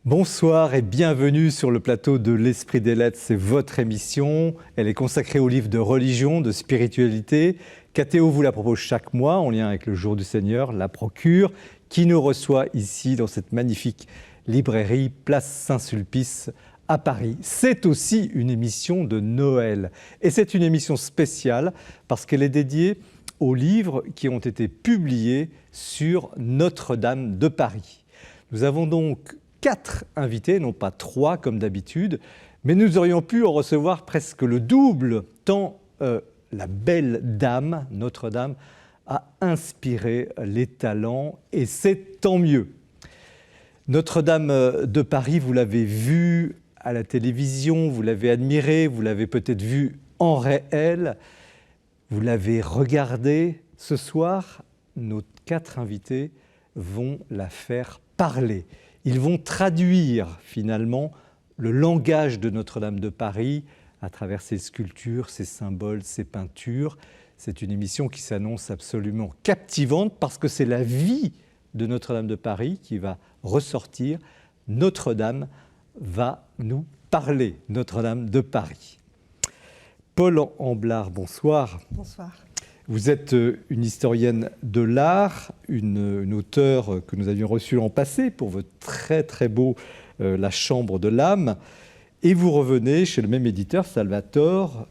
Bonsoir et bienvenue sur le plateau de l'Esprit des Lettres. C'est votre émission. Elle est consacrée aux livres de religion, de spiritualité. Cathéo vous la propose chaque mois en lien avec le Jour du Seigneur, la Procure, qui nous reçoit ici dans cette magnifique librairie Place Saint-Sulpice à Paris. C'est aussi une émission de Noël. Et c'est une émission spéciale parce qu'elle est dédiée aux livres qui ont été publiés sur Notre-Dame de Paris. Nous avons donc 4 invités, non pas 3 comme d'habitude, mais nous aurions pu en recevoir presque le double, tant la belle dame, Notre-Dame, a inspiré les talents, et c'est tant mieux. Notre-Dame de Paris, vous l'avez vue à la télévision, vous l'avez admirée, vous l'avez peut-être vue en réel, vous l'avez regardée. Ce soir, nos 4 invités vont la faire parler. Ils vont traduire finalement le langage de Notre-Dame de Paris à travers ses sculptures, ses symboles, ses peintures. C'est une émission qui s'annonce absolument captivante parce que c'est la vie de Notre-Dame de Paris qui va ressortir. Notre-Dame va nous parler, Notre-Dame de Paris. Paul Amblard, bonsoir. Bonsoir. Vous êtes une historienne de l'art, une auteure que nous avions reçue l'an passé pour votre très beau La Chambre de l'âme. Et vous revenez chez le même éditeur, Salvatore,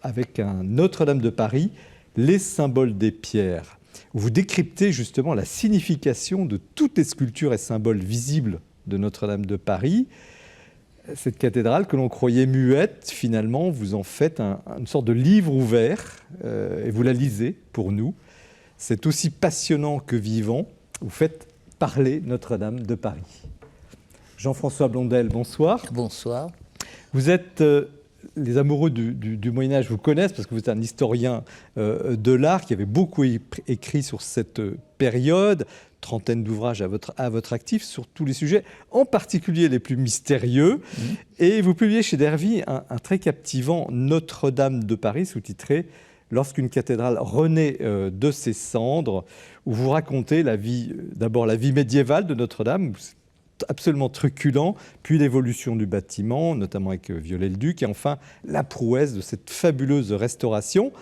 avec un Notre-Dame de Paris, Les symboles des pierres. Vous décryptez justement la signification de toutes les sculptures et symboles visibles de Notre-Dame de Paris. Cette cathédrale que l'on croyait muette, finalement, vous en faites une sorte de livre ouvert et vous la lisez pour nous. C'est aussi passionnant que vivant. Vous faites parler Notre-Dame de Paris. Jean-François Blondel, bonsoir. Bonsoir. Vous êtes, les amoureux du Moyen-Âge vous connaissent parce que vous êtes un historien de l'art qui avait beaucoup écrit sur cette période. Trentaine d'ouvrages à votre actif sur tous les sujets, en particulier les plus mystérieux. Et vous publiez chez Dervy un très captivant Notre-Dame de Paris, sous-titré « Lorsqu'une cathédrale renaît de ses cendres », où vous racontez d'abord la vie médiévale de Notre-Dame, absolument truculent, puis l'évolution du bâtiment, notamment avec Viollet-le-Duc, et enfin la prouesse de cette fabuleuse restauration.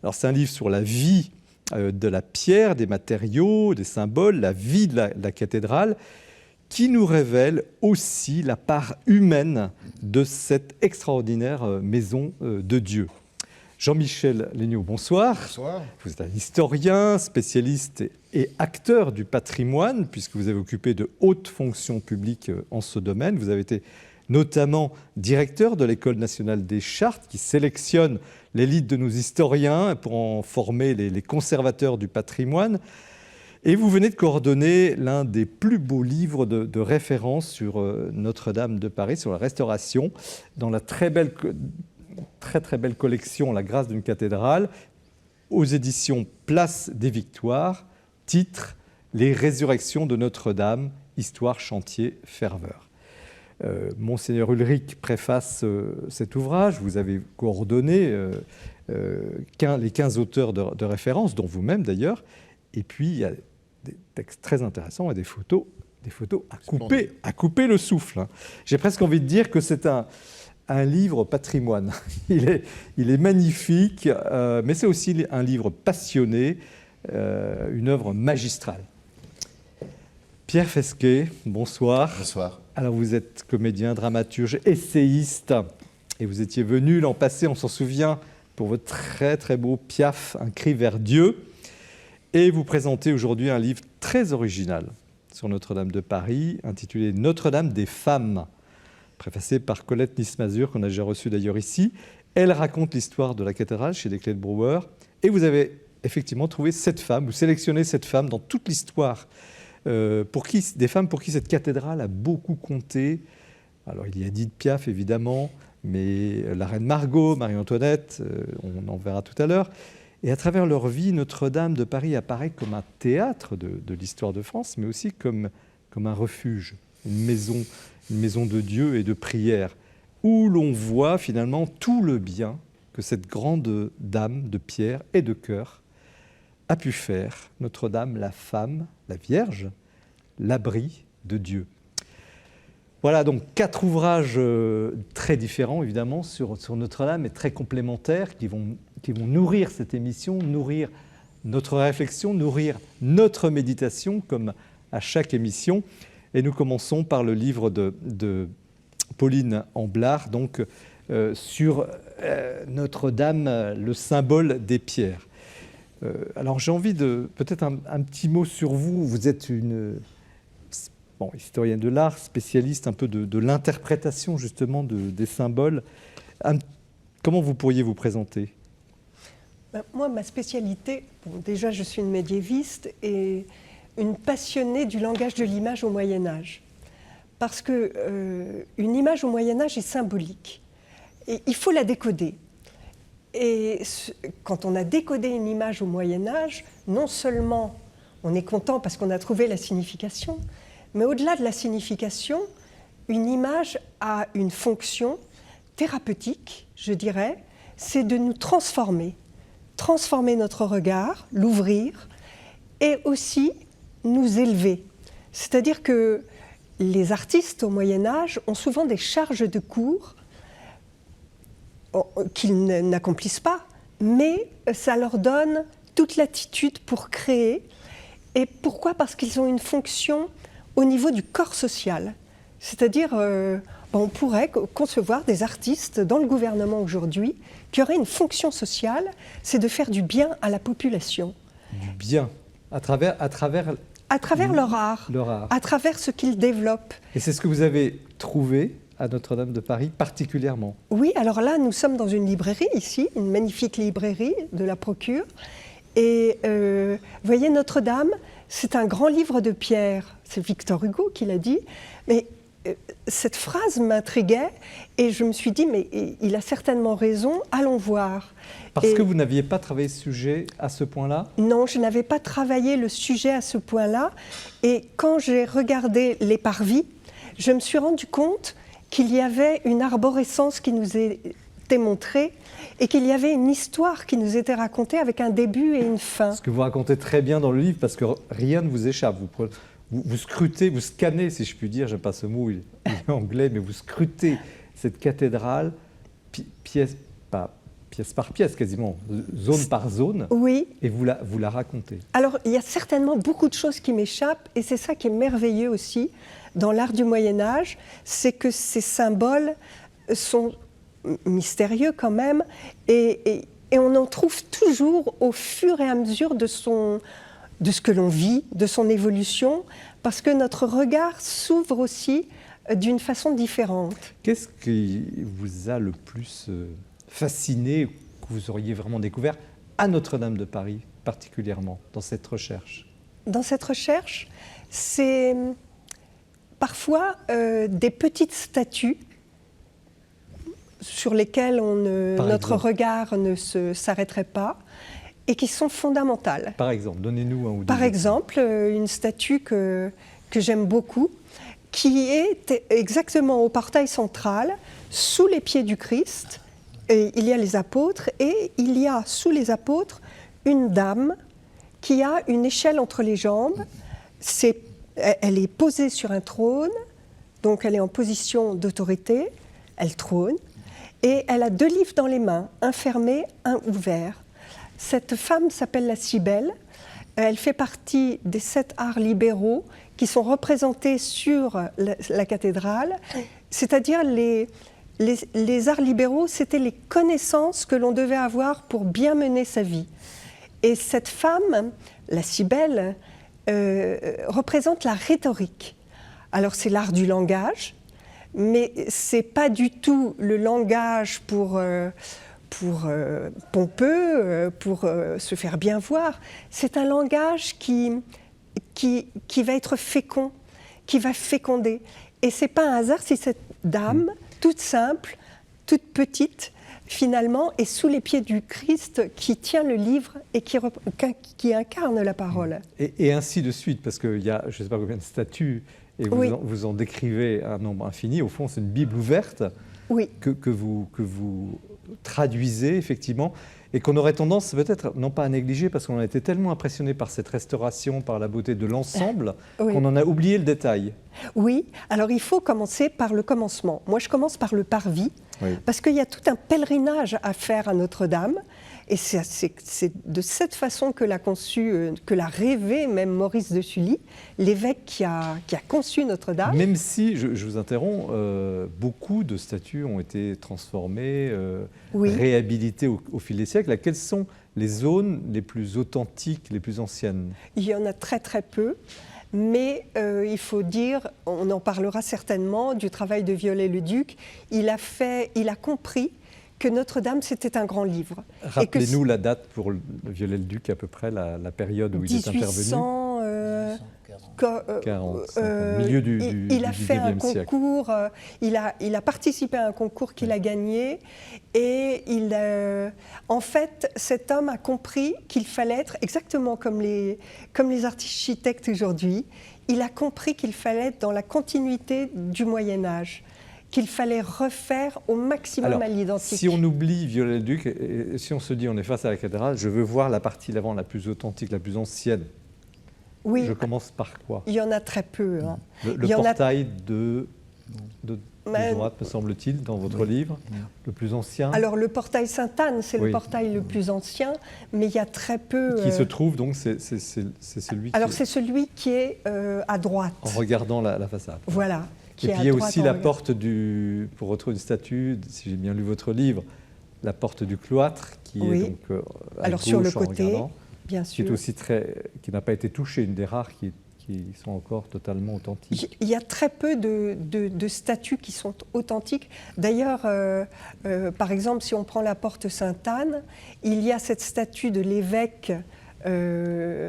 Alors c'est un livre sur la vie de la pierre, des matériaux, des symboles, la vie de la cathédrale, qui nous révèle aussi la part humaine de cette extraordinaire maison de Dieu. Jean-Michel Legnaud, bonsoir. Bonsoir. Vous êtes un historien, spécialiste et acteur du patrimoine, puisque vous avez occupé de hautes fonctions publiques en ce domaine. Vous avez été notamment directeur de l'École nationale des chartes, qui sélectionne l'élite de nos historiens pour en former les conservateurs du patrimoine. Et vous venez de coordonner l'un des plus beaux livres de référence sur Notre-Dame de Paris, sur la restauration, dans la très belle collection La grâce d'une cathédrale, aux éditions Place des Victoires, titre « Les résurrections de Notre-Dame, histoire, chantier, ferveur ». Monseigneur Ulrich préface cet ouvrage. Vous avez coordonné les 15 auteurs de référence, dont vous-même d'ailleurs. Et puis, il y a des textes très intéressants et des photos à couper le souffle. J'ai presque envie de dire que c'est un livre patrimoine. Il est magnifique, mais c'est aussi un livre passionné, une œuvre magistrale. Pierre Fesquet, bonsoir. Bonsoir. Alors vous êtes comédien, dramaturge, essayiste, et vous étiez venu l'an passé, on s'en souvient, pour votre très beau Piaf, Un cri vers Dieu. Et vous présentez aujourd'hui un livre très original sur Notre-Dame de Paris, intitulé Notre-Dame des femmes, préfacé par Colette Nismazur, qu'on a déjà reçue d'ailleurs ici. Elle raconte l'histoire de la cathédrale chez Desclés de Brouwer, et vous avez effectivement trouvé cette femme, vous sélectionnez cette femme dans toute l'histoire, des femmes pour qui cette cathédrale a beaucoup compté. Alors il y a Édith Piaf évidemment, mais la reine Margot, Marie-Antoinette, on en verra tout à l'heure. Et à travers leur vie, Notre-Dame de Paris apparaît comme un théâtre de l'histoire de France, mais aussi comme un refuge, une maison de Dieu et de prière, où l'on voit finalement tout le bien que cette grande dame de pierre et de cœur a pu faire, Notre-Dame, la femme, la Vierge, l'abri de Dieu. Voilà, donc 4 ouvrages très différents, évidemment, sur Notre-Dame, et très complémentaires, qui vont nourrir cette émission, nourrir notre réflexion, nourrir notre méditation, comme à chaque émission. Et nous commençons par le livre de Pauline Amblard, donc sur Notre-Dame, le symbole des pierres. Alors j'ai envie de peut-être un petit mot sur vous. Vous êtes une historienne de l'art, spécialiste un peu de l'interprétation justement des symboles. Comment vous pourriez vous présenter ? Moi, ma spécialité, déjà je suis une médiéviste et une passionnée du langage de l'image au Moyen-Âge. Parce qu'une image au Moyen-Âge est symbolique. Et il faut la décoder. Et quand on a décodé une image au Moyen-Âge, non seulement on est content parce qu'on a trouvé la signification, mais au-delà de la signification, une image a une fonction thérapeutique, je dirais, c'est de nous transformer notre regard, l'ouvrir, et aussi nous élever. C'est-à-dire que les artistes au Moyen-Âge ont souvent des charges de cours qu'ils n'accomplissent pas, mais ça leur donne toute l'attitude pour créer. Et pourquoi ? Parce qu'ils ont une fonction au niveau du corps social. C'est-à-dire, on pourrait concevoir des artistes dans le gouvernement aujourd'hui qui auraient une fonction sociale, c'est de faire du bien à la population. Du bien, à travers leur art, à travers ce qu'ils développent. Et c'est ce que vous avez trouvé à Notre-Dame de Paris particulièrement. Oui, alors là, nous sommes dans une librairie ici, une magnifique librairie de la Procure. Et vous voyez, Notre-Dame, c'est un grand livre de pierre. C'est Victor Hugo qui l'a dit. Mais cette phrase m'intriguait et je me suis dit, mais il a certainement raison, allons voir. Parce que vous n'aviez pas travaillé ce sujet à ce point-là ? Non, je n'avais pas travaillé le sujet à ce point-là. Et quand j'ai regardé les parvis, je me suis rendu compte qu'il y avait une arborescence qui nous était montrée et qu'il y avait une histoire qui nous était racontée avec un début et une fin. Ce que vous racontez très bien dans le livre, parce que rien ne vous échappe. Vous scrutez, vous scannez, si je puis dire, j'aime pas ce mot, il est anglais, mais vous scrutez cette cathédrale pièce par pièce quasiment, zone par zone, oui. Et vous la racontez. Alors, il y a certainement beaucoup de choses qui m'échappent, et c'est ça qui est merveilleux aussi dans l'art du Moyen-Âge, c'est que ces symboles sont mystérieux quand même, et on en trouve toujours au fur et à mesure de ce que l'on vit, de son évolution, parce que notre regard s'ouvre aussi d'une façon différente. Qu'est-ce qui vous a le plus fasciné, que vous auriez vraiment découvert à Notre-Dame de Paris, particulièrement, dans cette recherche ? Dans cette recherche, c'est parfois des petites statues sur lesquelles notre regard ne s'arrêterait pas et qui sont fondamentales. Par exemple, donnez-nous un ou deux. Par exemple, une statue que j'aime beaucoup, qui est exactement au portail central, sous les pieds du Christ. Et il y a les apôtres, et il y a sous les apôtres une dame qui a une échelle entre les jambes. Elle est posée sur un trône, donc elle est en position d'autorité, elle trône, et elle a 2 livres dans les mains, un fermé, un ouvert. Cette femme s'appelle la Cybèle. Elle fait partie des 7 arts libéraux qui sont représentés sur la cathédrale, c'est-à-dire les arts libéraux, c'était les connaissances que l'on devait avoir pour bien mener sa vie. Et cette femme, la Cybèle, représente la rhétorique. Alors c'est l'art du langage, mais c'est pas du tout le langage pour pompeux, pour se faire bien voir. C'est un langage qui va être fécond, qui va féconder. Et c'est pas un hasard si cette dame, toute simple, toute petite, finalement, est sous les pieds du Christ qui tient le livre et qui incarne la parole. Et ainsi de suite, parce qu'il y a, je ne sais pas combien de statues, et vous en décrivez un nombre infini. Au fond, c'est une Bible ouverte que vous traduisez, effectivement. et qu'on aurait tendance peut-être, non pas à négliger, parce qu'on a été tellement impressionné par cette restauration, par la beauté de l'ensemble, Oui. qu'on en a oublié le détail. Oui, alors il faut commencer par le commencement. Moi, je commence par le parvis, Oui. parce qu'il y a tout un pèlerinage à faire à Notre-Dame. Et c'est de cette façon que l'a conçu, que l'a rêvé même Maurice de Sully, l'évêque qui a conçu Notre-Dame. Même si, je vous interromps, beaucoup de statues ont été transformées, Oui. réhabilitées au fil des siècles. Quelles sont les zones les plus authentiques, les plus anciennes? Il y en a très très peu. Mais il faut dire, on en parlera certainement, du travail de Viollet-le-Duc. Il a compris que Notre-Dame, c'était un grand livre. Rappelez-nous la date pour le Viollet-le-Duc, à peu près la période où il est intervenu. 40, milieu du il a fait un 19e siècle. concours, il a participé à un concours qu'il a gagné, et en fait, cet homme a compris qu'il fallait être exactement comme les architectes aujourd'hui. Il a compris qu'il fallait être dans la continuité du Moyen Âge, qu'il fallait refaire au maximum Alors, à l'identique. si on oublie Viollet-le-Duc, et si on se dit on est face à la cathédrale, je veux voir la partie d'avant la plus authentique, la plus ancienne. Oui, Je commence par quoi? il y en a très peu. Hein. Le Il y en a- portail de droite, me semble-t-il, dans votre livre, le plus ancien, Alors le portail Sainte-Anne, c'est Oui. le portail le plus ancien, mais il y a très peu... qui se trouve donc, c'est celui Alors qui, c'est celui qui est à droite. en regardant la façade. Voilà. Qui Et est puis à il y a droite aussi en la regardant. porte pour retrouver une statue, si j'ai bien lu votre livre, la porte du cloître, qui Oui. est donc à Alors gauche sur le en côté, regardant, bien qui est sûr. aussi qui n'a pas été touchée, une des rares qui sont encore totalement authentiques. Il y a très peu de statues qui sont authentiques. D'ailleurs, par exemple, si on prend la porte Sainte-Anne, il y a cette statue de l'évêque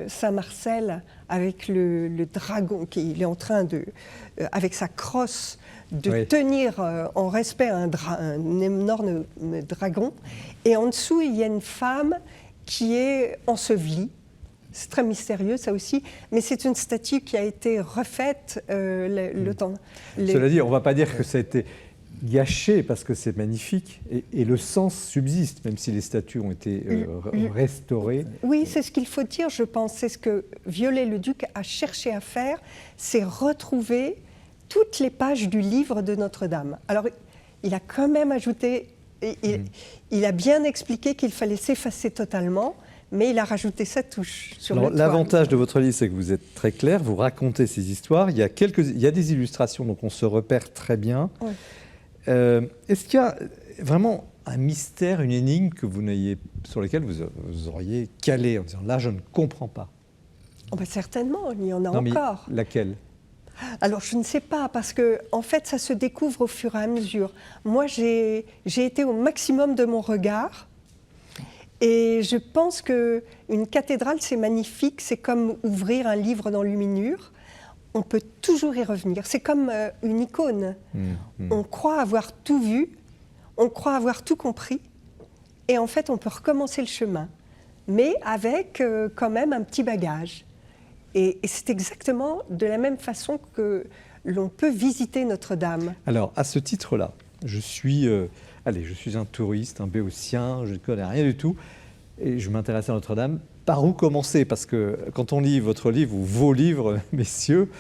Saint-Marcel avec le dragon, il est en train de, avec sa crosse, de Oui. tenir en respect un énorme dragon. Et en dessous, il y a une femme qui est ensevelie. C'est très mystérieux, ça aussi, mais c'est une statue qui a été refaite le temps. Cela dit, on ne va pas dire que ça a été gâché, parce que c'est magnifique, et le sens subsiste, même si les statues ont été restaurées. Oui, c'est ce qu'il faut dire, je pense. C'est ce que Viollet-le-Duc a cherché à faire, c'est retrouver toutes les pages du livre de Notre-Dame. Alors, il a quand même ajouté, il a bien expliqué qu'il fallait s'effacer totalement, mais il a rajouté sa touche sur le toit. L'avantage de votre livre, c'est que vous êtes très clair, vous racontez ces histoires, il y a des illustrations, donc on se repère très bien. Oui. Est-ce qu'il y a vraiment un mystère, une énigme sur lequel vous auriez calé en disant là, je ne comprends pas? Oh ben certainement, il y en a Non, mais encore. laquelle? Alors, je ne sais pas, parce que en fait, ça se découvre au fur et à mesure. Moi, j'ai été au maximum de mon regard, et je pense qu'une cathédrale, c'est magnifique, c'est comme ouvrir un livre d'enluminure. On peut toujours y revenir. C'est comme une icône. On croit avoir tout vu, on croit avoir tout compris, et en fait, on peut recommencer le chemin, mais avec quand même un petit bagage. Et c'est exactement de la même façon que l'on peut visiter Notre-Dame. Alors, à ce titre-là, je suis un touriste, un béotien, je ne connais rien du tout, et je m'intéresse à Notre-Dame. Par où commencer? Parce que quand on lit votre livre ou vos livres, messieurs,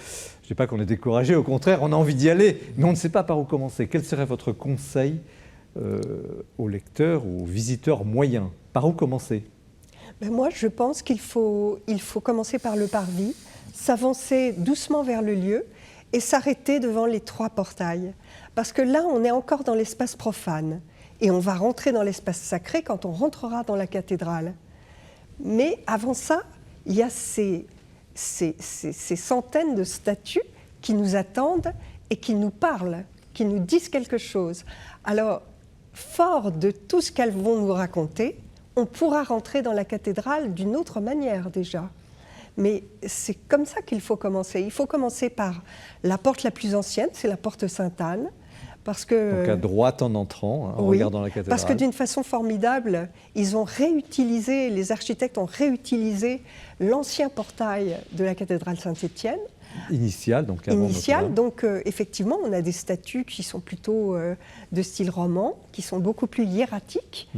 je ne dis pas qu'on est découragé, au contraire, on a envie d'y aller, mais on ne sait pas par où commencer. Quel serait votre conseil aux lecteurs ou aux visiteurs moyens? Par où commencer? Ben moi, je pense qu'il faut commencer par le parvis, s'avancer doucement vers le lieu et s'arrêter devant les 3 portails. Parce que là, on est encore dans l'espace profane. Et on va rentrer dans l'espace sacré quand on rentrera dans la cathédrale. Mais avant ça, il y a ces centaines de statues qui nous attendent et qui nous parlent, qui nous disent quelque chose. Alors, fort de tout ce qu'elles vont nous raconter, on pourra rentrer dans la cathédrale d'une autre manière déjà. Mais c'est comme ça qu'il faut commencer. Il faut commencer par la porte la plus ancienne, c'est la porte Sainte-Anne, Parce que, Donc à droite en entrant, en regardant la cathédrale. Parce que d'une façon formidable, ils ont réutilisé, les architectes ont réutilisé l'ancien portail de la cathédrale Saint-Étienne. Initial, donc avant Initial, donc effectivement, on a des statues qui sont plutôt de style roman, qui sont beaucoup plus hiératiques.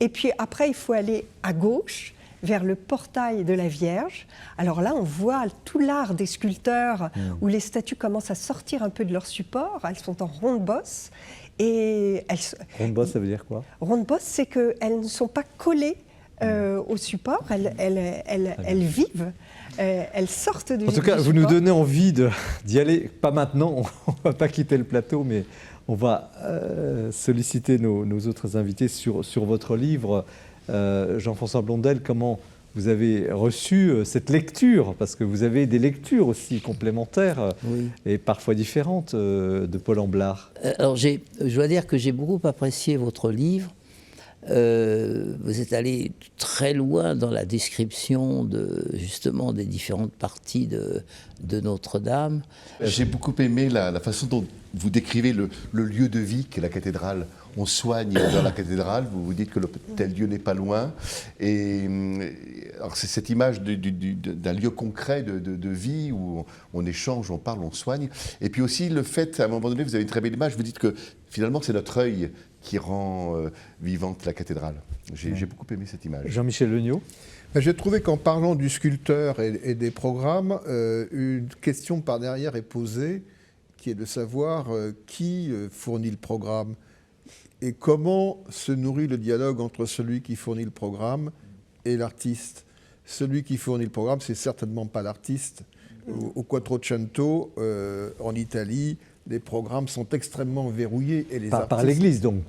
Et puis après, il faut aller à gauche, vers le portail de la Vierge. Alors là, on voit tout l'art des sculpteurs où les statues commencent à sortir un peu de leur support. Elles sont en ronde-bosse. Ronde-bosse, ça veut dire quoi? Ronde-bosse, c'est qu'elles ne sont pas collées au support. Elles vivent. Elles sortent du support. En tout cas, vous nous donnez envie d'y aller. Pas maintenant, on ne va pas quitter le plateau, mais on va solliciter nos autres invités sur votre livre. Jean-François Blondel, comment vous avez reçu cette lecture? Parce que vous avez des lectures aussi complémentaires et parfois différentes de Paul Amblard. Alors, je dois dire que j'ai beaucoup apprécié votre livre. Vous êtes allé très loin dans la description justement des différentes parties de Notre-Dame. J'ai beaucoup aimé la façon dont vous décrivez le lieu de vie qu'est la cathédrale. On soigne dans la cathédrale, vous vous dites que tel lieu n'est pas loin. Et alors c'est cette image d'un lieu concret de vie où on échange, on parle, on soigne. Et puis aussi le fait, à un moment donné, vous avez une très belle image, vous dites que finalement c'est notre œil qui rend vivante la cathédrale. J'ai beaucoup aimé cette image. Jean-Michel Legnaud. J'ai trouvé qu'en parlant du sculpteur et des programmes, une question par derrière est posée, qui est de savoir qui fournit le programme et comment se nourrit le dialogue entre celui qui fournit le programme et l'artiste. Celui qui fournit le programme, c'est certainement pas l'artiste. Au Quattrocento, en Italie, les programmes sont extrêmement verrouillés. Et les par l'Église, donc,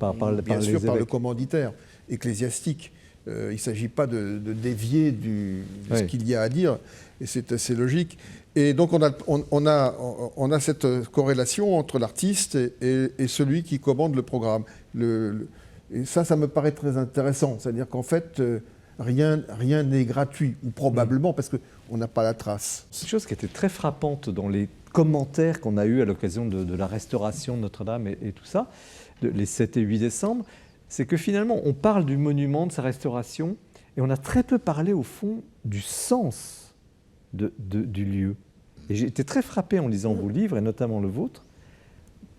bien sûr, par le commanditaire ecclésiastique. Il ne s'agit pas de dévier de ce qu'il y a à dire, et c'est assez logique. Et donc on a cette corrélation entre l'artiste et celui qui commande le programme. Et ça me paraît très intéressant. C'est-à-dire qu'en fait, rien n'est gratuit, ou probablement, parce qu'on n'a pas la trace. C'est une chose qui était très frappante dans les commentaires qu'on a eus à l'occasion de la restauration de Notre-Dame et tout ça, les 7 et 8 décembre, c'est que finalement, on parle du monument, de sa restauration, et on a très peu parlé, au fond, du sens du lieu. Et j'ai été très frappé en lisant vos livres, et notamment le vôtre,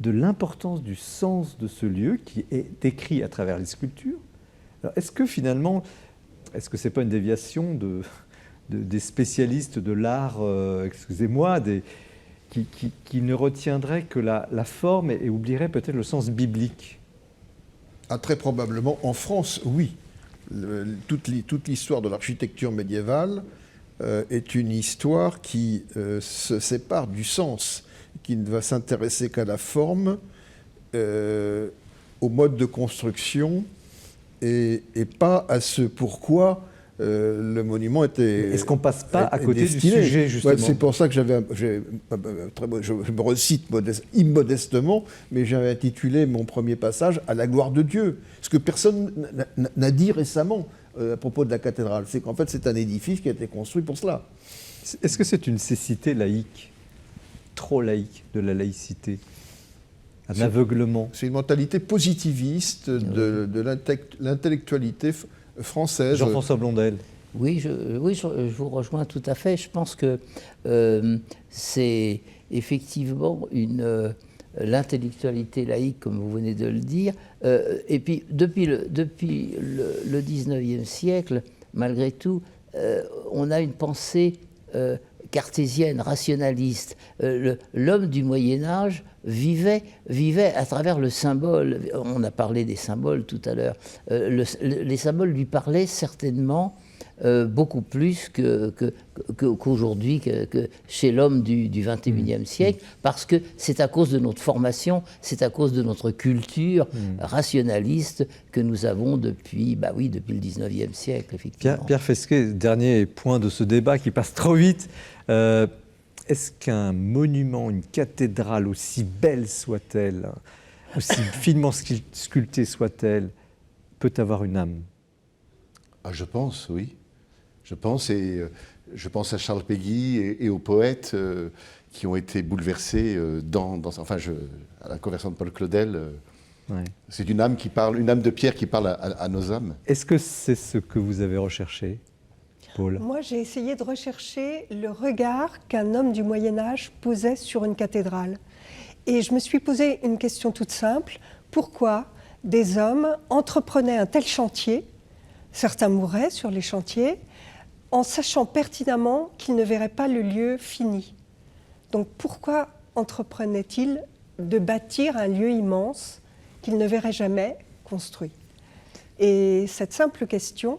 de l'importance du sens de ce lieu qui est décrit à travers les sculptures. Alors, est-ce que finalement, est-ce que ce n'est pas une déviation des spécialistes de l'art, excusez-moi, qui ne retiendraient que la forme et oublieraient peut-être le sens biblique? Ah, très probablement, en France, oui. Toute l'histoire de l'architecture médiévale est une histoire qui se sépare du sens, qui ne va s'intéresser qu'à la forme, au mode de construction, et pas à ce pourquoi le monument était. Est-ce qu'on ne passe pas à côté du sujet, justement? C'est pour ça que je me recite immodestement, mais j'avais intitulé mon premier passage « À la gloire de Dieu », ce que personne n'a dit récemment à propos de la cathédrale. C'est qu'en fait, c'est un édifice qui a été construit pour cela. Est-ce que c'est une cécité laïque, trop laïque, de la laïcité, un aveuglement? C'est une mentalité positiviste de l'intellectualité française. Jean-François Blondel. Oui, je vous rejoins tout à fait. Je pense que c'est effectivement l'intellectualité laïque, comme vous venez de le dire. Et puis, depuis le 19e siècle, malgré tout, on a une pensée cartésienne, rationaliste. L'homme du Moyen-Âge vivait à travers le symbole. On a parlé des symboles tout à l'heure. Les symboles lui parlaient certainement beaucoup plus qu'aujourd'hui, que chez l'homme du XXIe siècle, parce que c'est à cause de notre formation, c'est à cause de notre culture rationaliste que nous avons depuis le XIXe siècle, effectivement. Pierre Fesquet, dernier point de ce débat qui passe trop vite. Est-ce qu'un monument, une cathédrale, aussi belle soit-elle, aussi finement sculptée soit-elle, peut avoir une âme? Je pense, oui. Je pense à Charles Péguy et aux poètes qui ont été bouleversés à la conversion de Paul Claudel. Ouais. C'est une âme une âme de pierre qui parle à nos âmes. Est-ce que c'est ce que vous avez recherché, Paul? Moi, j'ai essayé de rechercher le regard qu'un homme du Moyen-Âge posait sur une cathédrale. Et je me suis posé une question toute simple. Pourquoi des hommes entreprenaient un tel chantier, certains mouraient sur les chantiers, en sachant pertinemment qu'ils ne verraient pas le lieu fini? Donc pourquoi entreprenaient-ils de bâtir un lieu immense qu'ils ne verraient jamais construit? Et cette simple question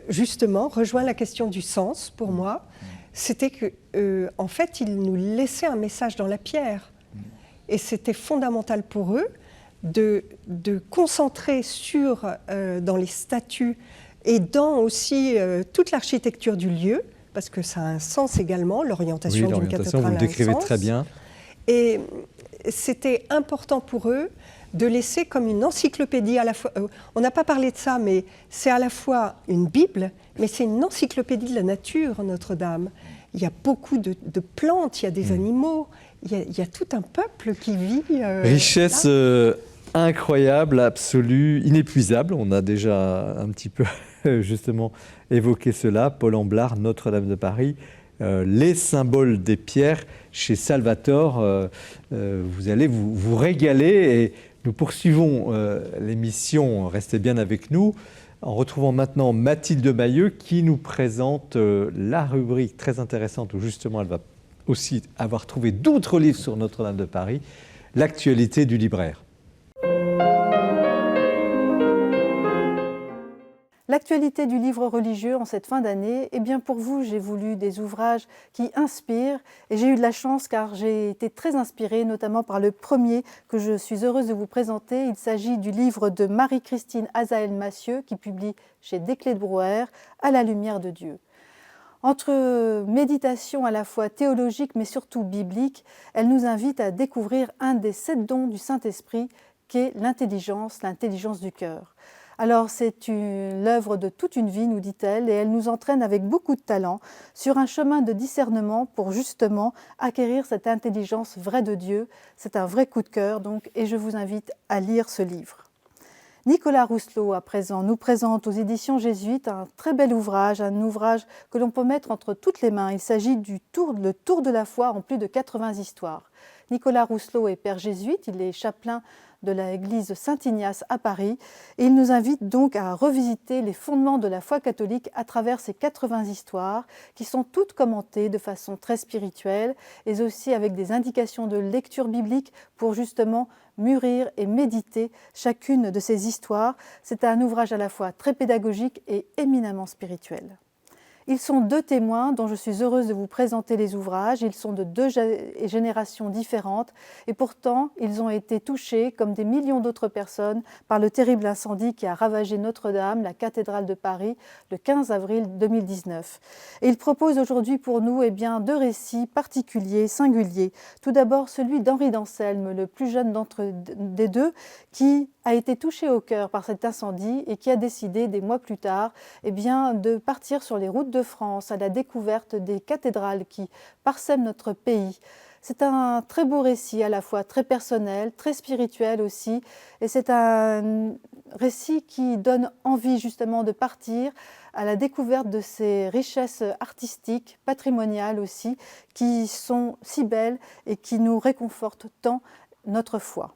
justement rejoint la question du sens pour moi. C'était que, en fait, ils nous laissaient un message dans la pierre. Et c'était fondamental pour eux de concentrer dans les statues et dans aussi toute l'architecture du lieu, parce que ça a un sens également, l'orientation d'une cathédrale vous le décrivez très bien. Et c'était important pour eux de laisser comme une encyclopédie à la fois. On n'a pas parlé de ça, mais c'est à la fois une Bible, mais c'est une encyclopédie de la nature, Notre-Dame. Il y a beaucoup de plantes, il y a des animaux, il y a tout un peuple qui vit. Richesse incroyable, absolue, inépuisable. On a déjà un petit peu justement évoqué cela. Paul Amblard, Notre-Dame de Paris. Les symboles des pierres chez Salvator. Vous allez vous régaler et nous poursuivons l'émission. Restez bien avec nous en retrouvant maintenant Mathilde Mailleux qui nous présente la rubrique très intéressante où justement elle va aussi avoir trouvé d'autres livres sur Notre-Dame de Paris, l'actualité du libraire. L'actualité du livre religieux en cette fin d'année, eh bien pour vous, j'ai voulu des ouvrages qui inspirent et j'ai eu de la chance car j'ai été très inspirée, notamment par le premier que je suis heureuse de vous présenter. Il s'agit du livre de Marie-Christine Azaël-Massieu qui publie chez Desclés de Brouwer, À la lumière de Dieu. Entre méditation à la fois théologique mais surtout biblique, elle nous invite à découvrir un des 7 dons du Saint-Esprit qu'est l'intelligence du cœur. Alors c'est l'œuvre de toute une vie, nous dit-elle, et elle nous entraîne avec beaucoup de talent sur un chemin de discernement pour justement acquérir cette intelligence vraie de Dieu. C'est un vrai coup de cœur donc, et je vous invite à lire ce livre. Nicolas Rousselot, à présent, nous présente aux éditions jésuites un très bel ouvrage, un ouvrage que l'on peut mettre entre toutes les mains. Il s'agit du Tour de la foi en plus de 80 histoires. Nicolas Rousselot est père jésuite, il est chapelain de l'église Saint-Ignace à Paris et il nous invite donc à revisiter les fondements de la foi catholique à travers ces 80 histoires qui sont toutes commentées de façon très spirituelle et aussi avec des indications de lecture biblique pour justement mûrir et méditer chacune de ces histoires. C'est un ouvrage à la fois très pédagogique et éminemment spirituel. Ils sont 2 témoins dont je suis heureuse de vous présenter les ouvrages. Ils sont de 2 générations différentes et pourtant ils ont été touchés, comme des millions d'autres personnes, par le terrible incendie qui a ravagé Notre-Dame, la cathédrale de Paris, le 15 avril 2019. Et ils proposent aujourd'hui pour nous 2 récits particuliers, singuliers. Tout d'abord celui d'Henri d'Anselme, le plus jeune des 2, qui a été touché au cœur par cet incendie et qui a décidé des mois plus tard de partir sur les routes de France à la découverte des cathédrales qui parsèment notre pays. C'est un très beau récit, à la fois très personnel, très spirituel aussi, et c'est un récit qui donne envie justement de partir à la découverte de ces richesses artistiques, patrimoniales aussi, qui sont si belles et qui nous réconfortent tant notre foi.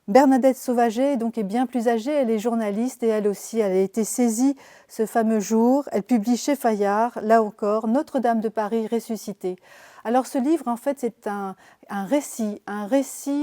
Bernadette Sauvager donc est bien plus âgée, elle est journaliste et elle aussi, elle a été saisie ce fameux jour. Elle publie chez Fayard, là encore, Notre-Dame de Paris ressuscitée. Alors ce livre, en fait, c'est un récit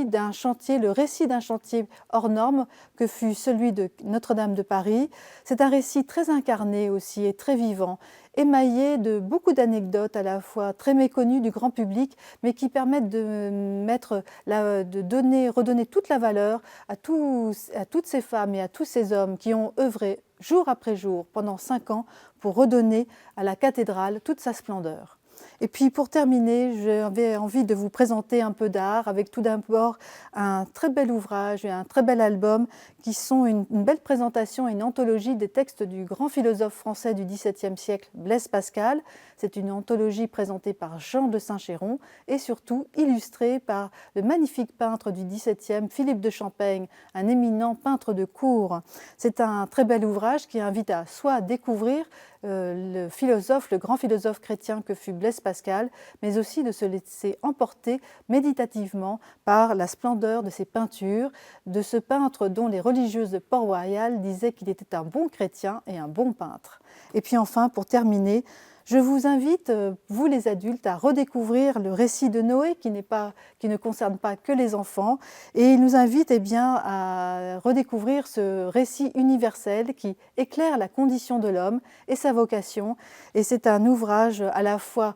d'un chantier, le récit d'un chantier hors norme que fut celui de Notre-Dame de Paris. C'est un récit très incarné aussi et très vivant, émaillé de beaucoup d'anecdotes à la fois très méconnues du grand public, mais qui permettent de redonner toute la valeur à toutes ces femmes et à tous ces hommes qui ont œuvré jour après jour pendant 5 ans pour redonner à la cathédrale toute sa splendeur. Et puis pour terminer, j'avais envie de vous présenter un peu d'art avec tout d'abord un très bel ouvrage et un très bel album qui sont une belle présentation, une anthologie des textes du grand philosophe français du XVIIe siècle, Blaise Pascal. C'est une anthologie présentée par Jean de Saint-Chéron et surtout illustrée par le magnifique peintre du XVIIe, Philippe de Champaigne, un éminent peintre de cour. C'est un très bel ouvrage qui invite à soit découvrir le philosophe, le grand philosophe chrétien que fut Blaise Pascal, mais aussi de se laisser emporter méditativement par la splendeur de ses peintures, de ce peintre dont les religieuses de Port-Royal disaient qu'il était un bon chrétien et un bon peintre. Et puis enfin, pour terminer, je vous invite, vous les adultes, à redécouvrir le récit de Noé qui ne concerne pas que les enfants. Et il nous invite à redécouvrir ce récit universel qui éclaire la condition de l'homme et sa vocation. Et c'est un ouvrage à la fois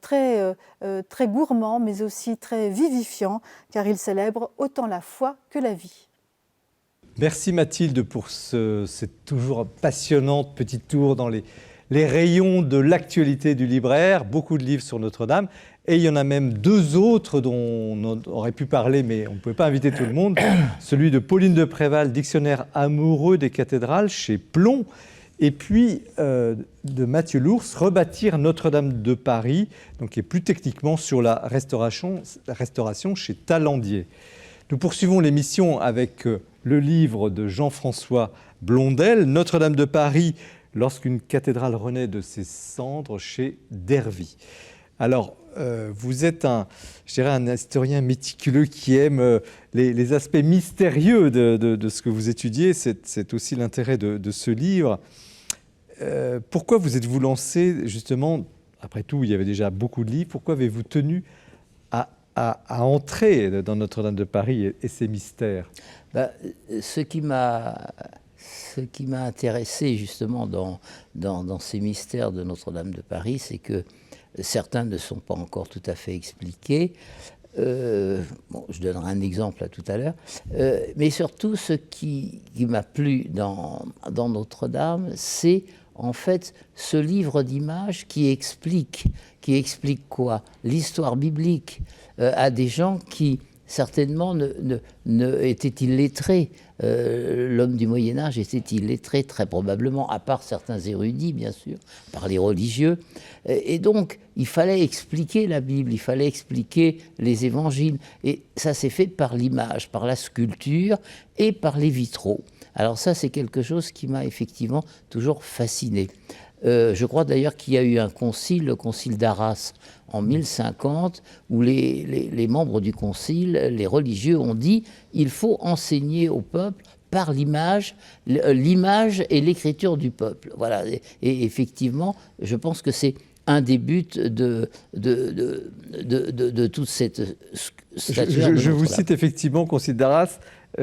très gourmand, mais aussi très vivifiant, car il célèbre autant la foi que la vie. Merci Mathilde pour cette toujours passionnante petite tour dans les rayons de l'actualité du libraire, beaucoup de livres sur Notre-Dame, et il y en a même deux autres dont on aurait pu parler, mais on ne pouvait pas inviter tout le monde. Celui de Pauline de Préval, Dictionnaire amoureux des cathédrales, chez Plomb, et puis de Mathieu Lours, Rebâtir Notre-Dame de Paris, donc qui est plus techniquement sur la restauration chez Talandier. Nous poursuivons l'émission avec le livre de Jean-François Blondel, Notre-Dame de Paris, lorsqu'une cathédrale renaît de ses cendres, chez Dervy. Alors, vous êtes un historien méticuleux qui aime les aspects mystérieux de ce que vous étudiez. C'est aussi l'intérêt de ce livre. Pourquoi vous êtes-vous lancé, justement, après tout, il y avait déjà beaucoup de livres, pourquoi avez-vous tenu à entrer dans Notre-Dame de Paris et ses mystères? Ce qui m'a intéressé justement dans ces mystères de Notre-Dame de Paris, c'est que certains ne sont pas encore tout à fait expliqués. Je donnerai un exemple tout à l'heure. Mais surtout, ce qui m'a plu dans Notre-Dame, c'est en fait ce livre d'images qui explique quoi? L'histoire biblique à des gens qui certainement étaient illettrés. L'homme du Moyen-Âge était illettré, très probablement, à part certains érudits, bien sûr, par les religieux. Et donc, il fallait expliquer la Bible, il fallait expliquer les évangiles. Et ça s'est fait par l'image, par la sculpture et par les vitraux. Alors ça, c'est quelque chose qui m'a effectivement toujours fasciné. Je crois d'ailleurs qu'il y a eu un concile, le concile d'Arras, en 1050, où les membres du concile, les religieux, ont dit il faut enseigner au peuple par l'image et l'écriture du peuple. Voilà. Et effectivement, je pense que c'est un des buts de toute cette stature. Je vous cite effectivement, concile d'Arras,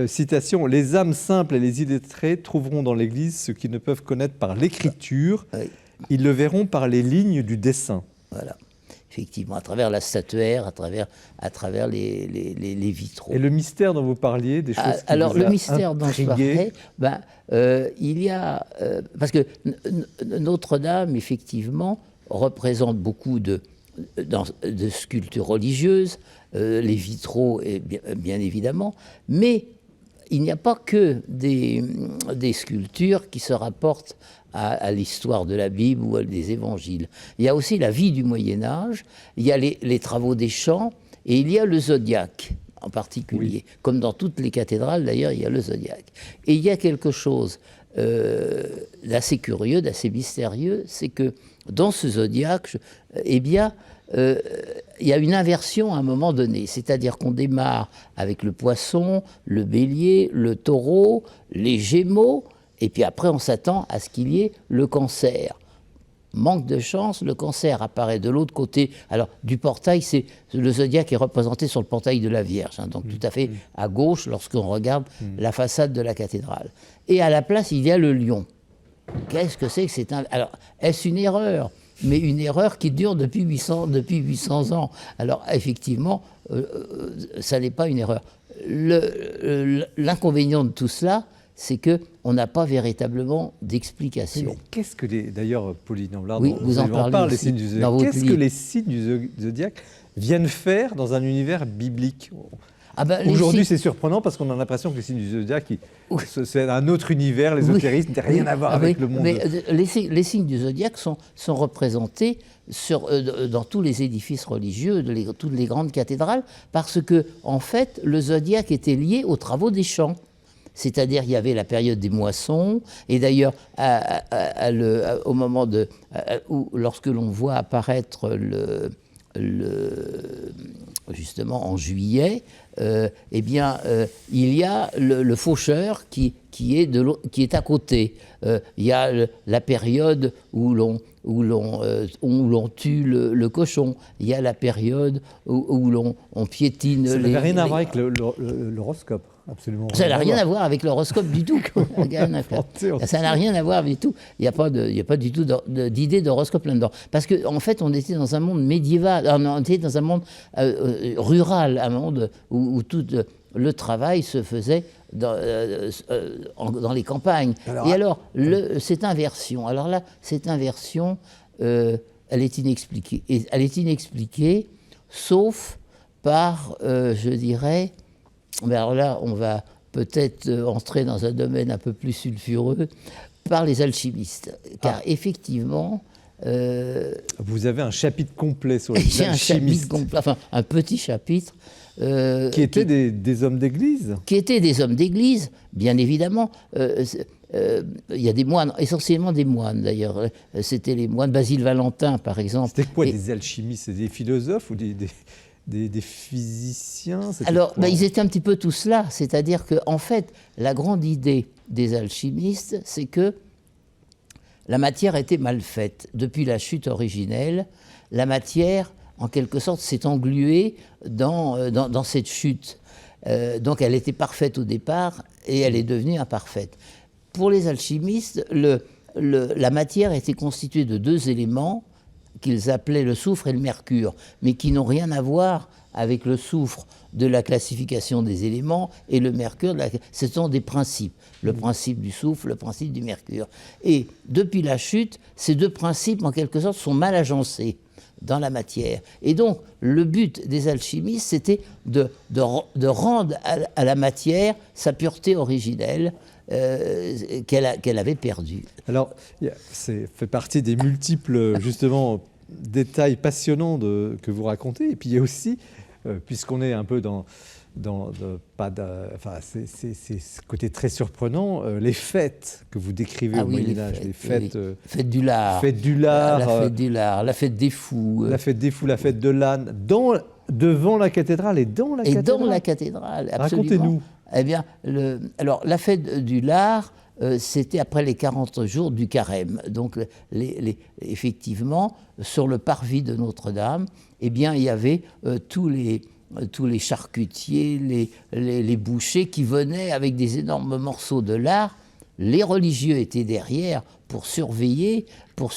citation, « Les âmes simples et les illettrés trouveront dans l'Église ce qu'ils ne peuvent connaître par l'écriture. Oui. Ils le verront par les lignes du dessin. » Voilà, effectivement, à travers la statuaire, à travers les vitraux. Et le mystère dont vous parliez, des choses qui alors, vous le mystère dont je parlais, il y a... parce que Notre-Dame, effectivement, représente beaucoup de sculptures religieuses, les vitraux, bien évidemment, mais il n'y a pas que des sculptures qui se rapportent à l'histoire de la Bible ou des évangiles. Il y a aussi la vie du Moyen-Âge, il y a les travaux des champs, et il y a le zodiaque en particulier. Oui. Comme dans toutes les cathédrales, d'ailleurs, il y a le zodiaque. Et il y a quelque chose d'assez curieux, d'assez mystérieux, c'est que dans ce zodiaque, il y a une inversion à un moment donné. C'est-à-dire qu'on démarre avec le poisson, le bélier, le taureau, les gémeaux, et puis après on s'attend à ce qu'il y ait le cancer. Manque de chance, le cancer apparaît de l'autre côté. Alors du portail, le zodiaque est représenté sur le portail de la Vierge, donc tout à fait à gauche lorsqu'on regarde la façade de la cathédrale. Et à la place, il y a le lion. Qu'est-ce que c'est que Alors, est-ce une erreur ? Mais une erreur qui dure depuis 800 ans. Alors, effectivement, ça n'est pas une erreur. L'inconvénient de tout cela, c'est qu'on n'a pas véritablement d'explication. Mais qu'est-ce que d'ailleurs, Pauline Amblard, Oui, vous en parlez les aussi signes du dans zodiaque. votre Qu'est-ce que livre. les signes du zodiaque viennent faire dans un univers biblique? Ah ben, les Aujourd'hui, signes- c'est surprenant parce qu'on a l'impression que les signes du zodiaque, c'est un autre univers, l'ésotérisme n'a rien à voir Ah avec oui, le monde. Mais les signes du zodiaque sont représentés dans tous les édifices religieux, toutes les grandes cathédrales, parce que, en fait, le zodiaque était lié aux travaux des champs. C'est-à-dire, il y avait la période des moissons, et d'ailleurs, au moment où, lorsque l'on voit apparaître justement en juillet, eh bien, il y a le faucheur qui est à côté. Il y a la période où l'on tue le cochon. Il y a la période où on piétine Ça n'avait rien à voir avec l'horoscope, absolument. Ça n'a rien à voir avec l'horoscope du tout. Ça n'a rien à voir du tout. Il n'y a pas du tout d'idée d'horoscope là-dedans. Parce qu'en fait, on était dans un monde médiéval, on était dans un monde rural, un monde où tout le travail se faisait dans les campagnes. Et alors, cette inversion, elle est inexpliquée. Et elle est inexpliquée, sauf par, je dirais, mais alors là, on va peut-être entrer dans un domaine un peu plus sulfureux, par les alchimistes. Car effectivement... vous avez un chapitre complet sur les j'ai un chapitre alchimistes. complet, enfin un petit chapitre. Qui étaient des hommes d'église. Qui étaient des hommes d'église, bien évidemment. Il y a des moines, essentiellement des moines d'ailleurs. C'était les moines, Basile Valentin par exemple. C'était quoi des alchimistes? C'était des philosophes ou des physiciens? Alors, ils étaient un petit peu tous là. C'est-à-dire qu'en fait, la grande idée des alchimistes, c'est que la matière était mal faite. Depuis la chute originelle, la matière, en quelque sorte, s'est engluée dans cette chute. Donc elle était parfaite au départ et elle est devenue imparfaite. Pour les alchimistes, la matière était constituée de deux éléments qu'ils appelaient le soufre et le mercure, mais qui n'ont rien à voir avec le soufre de la classification des éléments et le mercure, ce sont des principes. Le principe du soufre, le principe du mercure. Et depuis la chute, ces deux principes, en quelque sorte, sont mal agencés dans la matière. Et donc, le but des alchimistes, c'était de rendre à la matière sa pureté originelle qu'elle avait perdue. Alors, ça fait partie des multiples, justement, détails passionnants que vous racontez. Et puis, il y a aussi, puisqu'on est un peu c'est ce côté très surprenant, les fêtes que vous décrivez au Moyen-Âge, les fêtes, fête du lard, la fête du lard, la fête des fous, la fête des fous, la fête de l'âne, devant la cathédrale et dans la cathédrale. Dans la cathédrale, absolument. Racontez-nous. Eh bien, alors la fête du lard, c'était après les 40 jours du carême. Donc, effectivement, sur le parvis de Notre-Dame, eh bien, il y avait tous les charcutiers, les bouchers qui venaient avec des énormes morceaux de lard. Les religieux étaient derrière pour surveiller tout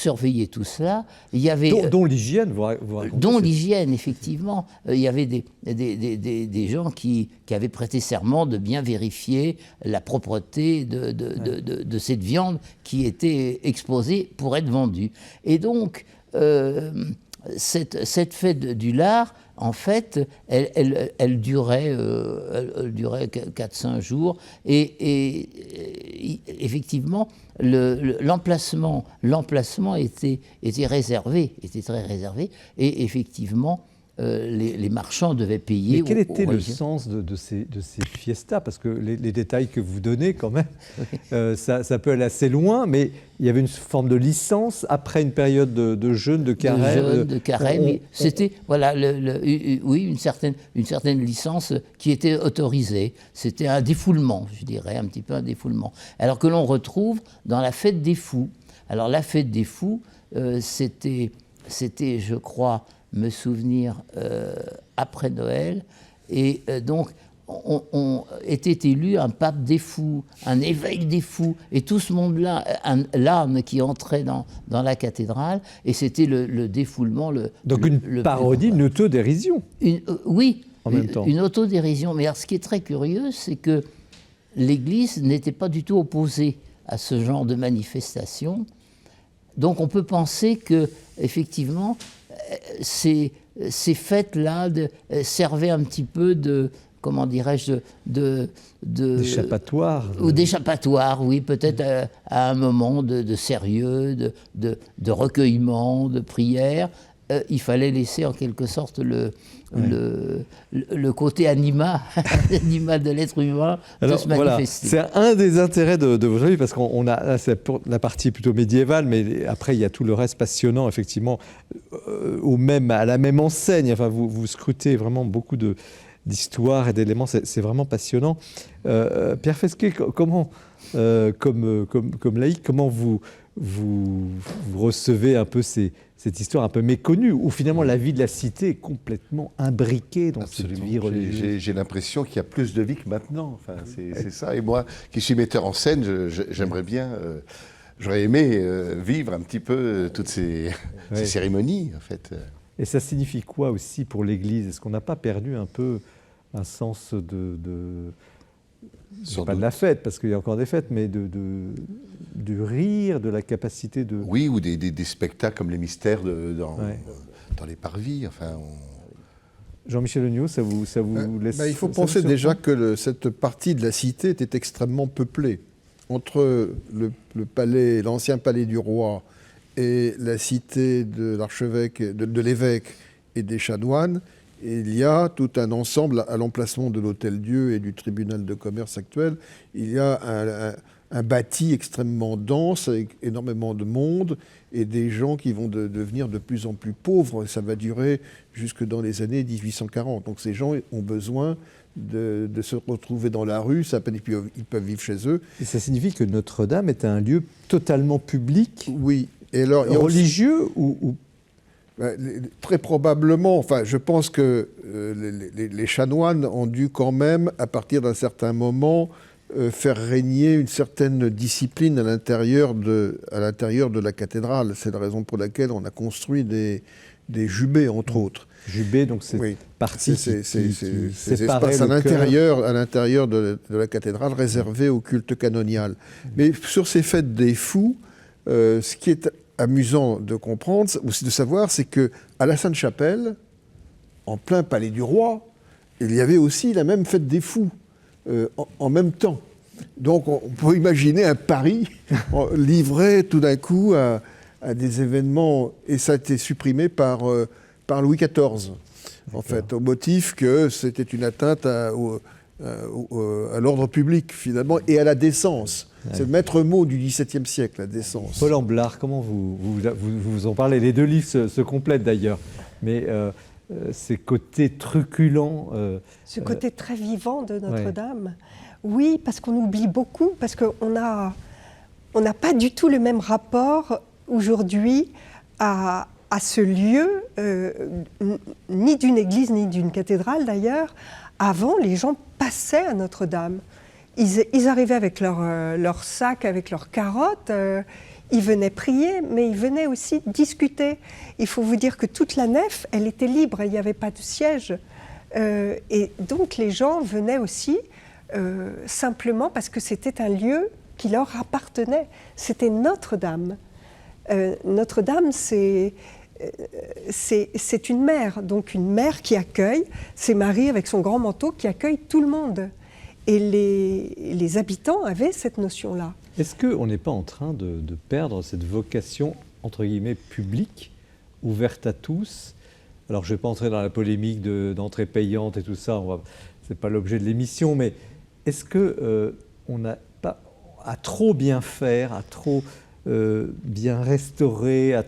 cela. Il y avait, dont l'hygiène, vous racontez. Dont l'hygiène, effectivement. Il y avait des gens qui avaient prêté serment de bien vérifier la propreté de cette viande qui était exposée pour être vendue. Et donc, cette fête du lard, en fait, elle durait 4-5 jours et effectivement, l'emplacement était réservé, était très réservé, et effectivement, les marchands devaient payer. Mais quel était le sens de ces fiestas? Parce que les détails que vous donnez, quand même, ça peut aller assez loin, mais il y avait une forme de licence après une période de jeûne, de carême. De carême. C'était une certaine licence qui était autorisée. C'était un défoulement, je dirais, un petit peu un défoulement. Alors que l'on retrouve dans la fête des fous. Alors la fête des fous, c'était, je crois, me souvenir après Noël, et donc on était élu un pape des fous, un évêque des fous, et tout ce monde-là, l'âne qui entrait dans la cathédrale, et c'était le défoulement. Donc une parodie, une autodérision. Oui, en même temps. Une autodérision. Mais alors, ce qui est très curieux, c'est que l'Église n'était pas du tout opposée à ce genre de manifestation. Donc on peut penser que effectivement ces fêtes-là servaient un petit peu de, comment dirais-je, d'échappatoire. Ou d'échappatoire, oui, peut-être à un moment de sérieux, de recueillement, de prière. Il fallait laisser en quelque sorte le côté animal de l'être humain de se manifester. C'est un des intérêts de votre livre, parce qu'on a là, c'est pour la partie plutôt médiévale, mais après il y a tout le reste passionnant, effectivement, à la même enseigne. Enfin, vous scrutez vraiment beaucoup d'histoires et d'éléments, c'est vraiment passionnant. Pierre Fesquet, comment, comme laïc, comment vous recevez un peu cette histoire un peu méconnue, où finalement la vie de la cité est complètement imbriquée dans cette vie religieuse? J'ai l'impression qu'il y a plus de vie que maintenant. Enfin, c'est ça. Et moi, qui suis metteur en scène, j'aimerais bien, j'aurais aimé vivre un petit peu toutes ces cérémonies, en fait. Et ça signifie quoi aussi pour l'Église? Est-ce qu'on n'a pas perdu un peu un sens pas de la fête, parce qu'il y a encore des fêtes, mais du rire, de la capacité de... Oui, ou des spectacles comme les mystères dans les parvis. Enfin, Jean-Michel Legnaud, ça vous laisse... Il faut penser déjà que cette partie de la cité était extrêmement peuplée. Entre l'ancien palais du roi et la cité de l'archevêque, de l'évêque et des chanoines, il y a tout un ensemble, à l'emplacement de l'Hôtel-Dieu et du tribunal de commerce actuel, il y a un bâti extrêmement dense, avec énormément de monde, et des gens qui vont devenir de plus en plus pauvres. Ça va durer jusque dans les années 1840. Donc ces gens ont besoin de se retrouver dans la rue, ils peuvent vivre chez eux. Et ça signifie que Notre-Dame est un lieu totalement public, oui. Et alors, religieux ou très probablement, enfin, je pense que les chanoines ont dû quand même, à partir d'un certain moment, faire régner une certaine discipline à l'intérieur de la cathédrale. C'est la raison pour laquelle on a construit des jubés, entre autres. Jubé, donc c'est partie ces espaces à l'intérieur de la cathédrale réservés au culte canonial. Mais sur ces fêtes des fous, ce qui est amusant de comprendre, aussi de savoir, c'est que à la Sainte-Chapelle, en plein palais du roi, il y avait aussi la même fête des fous, en même temps. Donc on peut imaginer un Paris livré tout d'un coup à des événements, et ça a été supprimé par Louis XIV, en fait, au motif que c'était une atteinte à l'ordre public, finalement, et à la décence. C'est le maître mot du XVIIe siècle, la décence. Paul Amblard, comment vous en parlez? Les deux livres se complètent d'ailleurs, mais ces côtés truculents... Ce côté très vivant de Notre-Dame. Oui, parce qu'on oublie beaucoup, parce qu'on n'a pas du tout le même rapport aujourd'hui à ce lieu, ni d'une église, ni d'une cathédrale d'ailleurs. Avant, les gens passaient à Notre-Dame. Ils arrivaient avec leur sac, avec leurs carottes, ils venaient prier, mais ils venaient aussi discuter. Il faut vous dire que toute la nef, elle était libre, il n'y avait pas de siège. Et donc les gens venaient aussi simplement parce que c'était un lieu qui leur appartenait. C'était Notre-Dame. Notre-Dame, c'est une mère, donc une mère qui accueille. C'est Marie avec son grand manteau qui accueille tout le monde. Et les habitants avaient cette notion-là. Est-ce qu'on n'est pas en train de perdre cette vocation, entre guillemets, publique, ouverte à tous? Alors, je ne vais pas entrer dans la polémique d'entrée payante et tout ça, ce n'est pas l'objet de l'émission, mais est-ce qu'on n'a pas à trop bien faire, à trop bien restaurer, à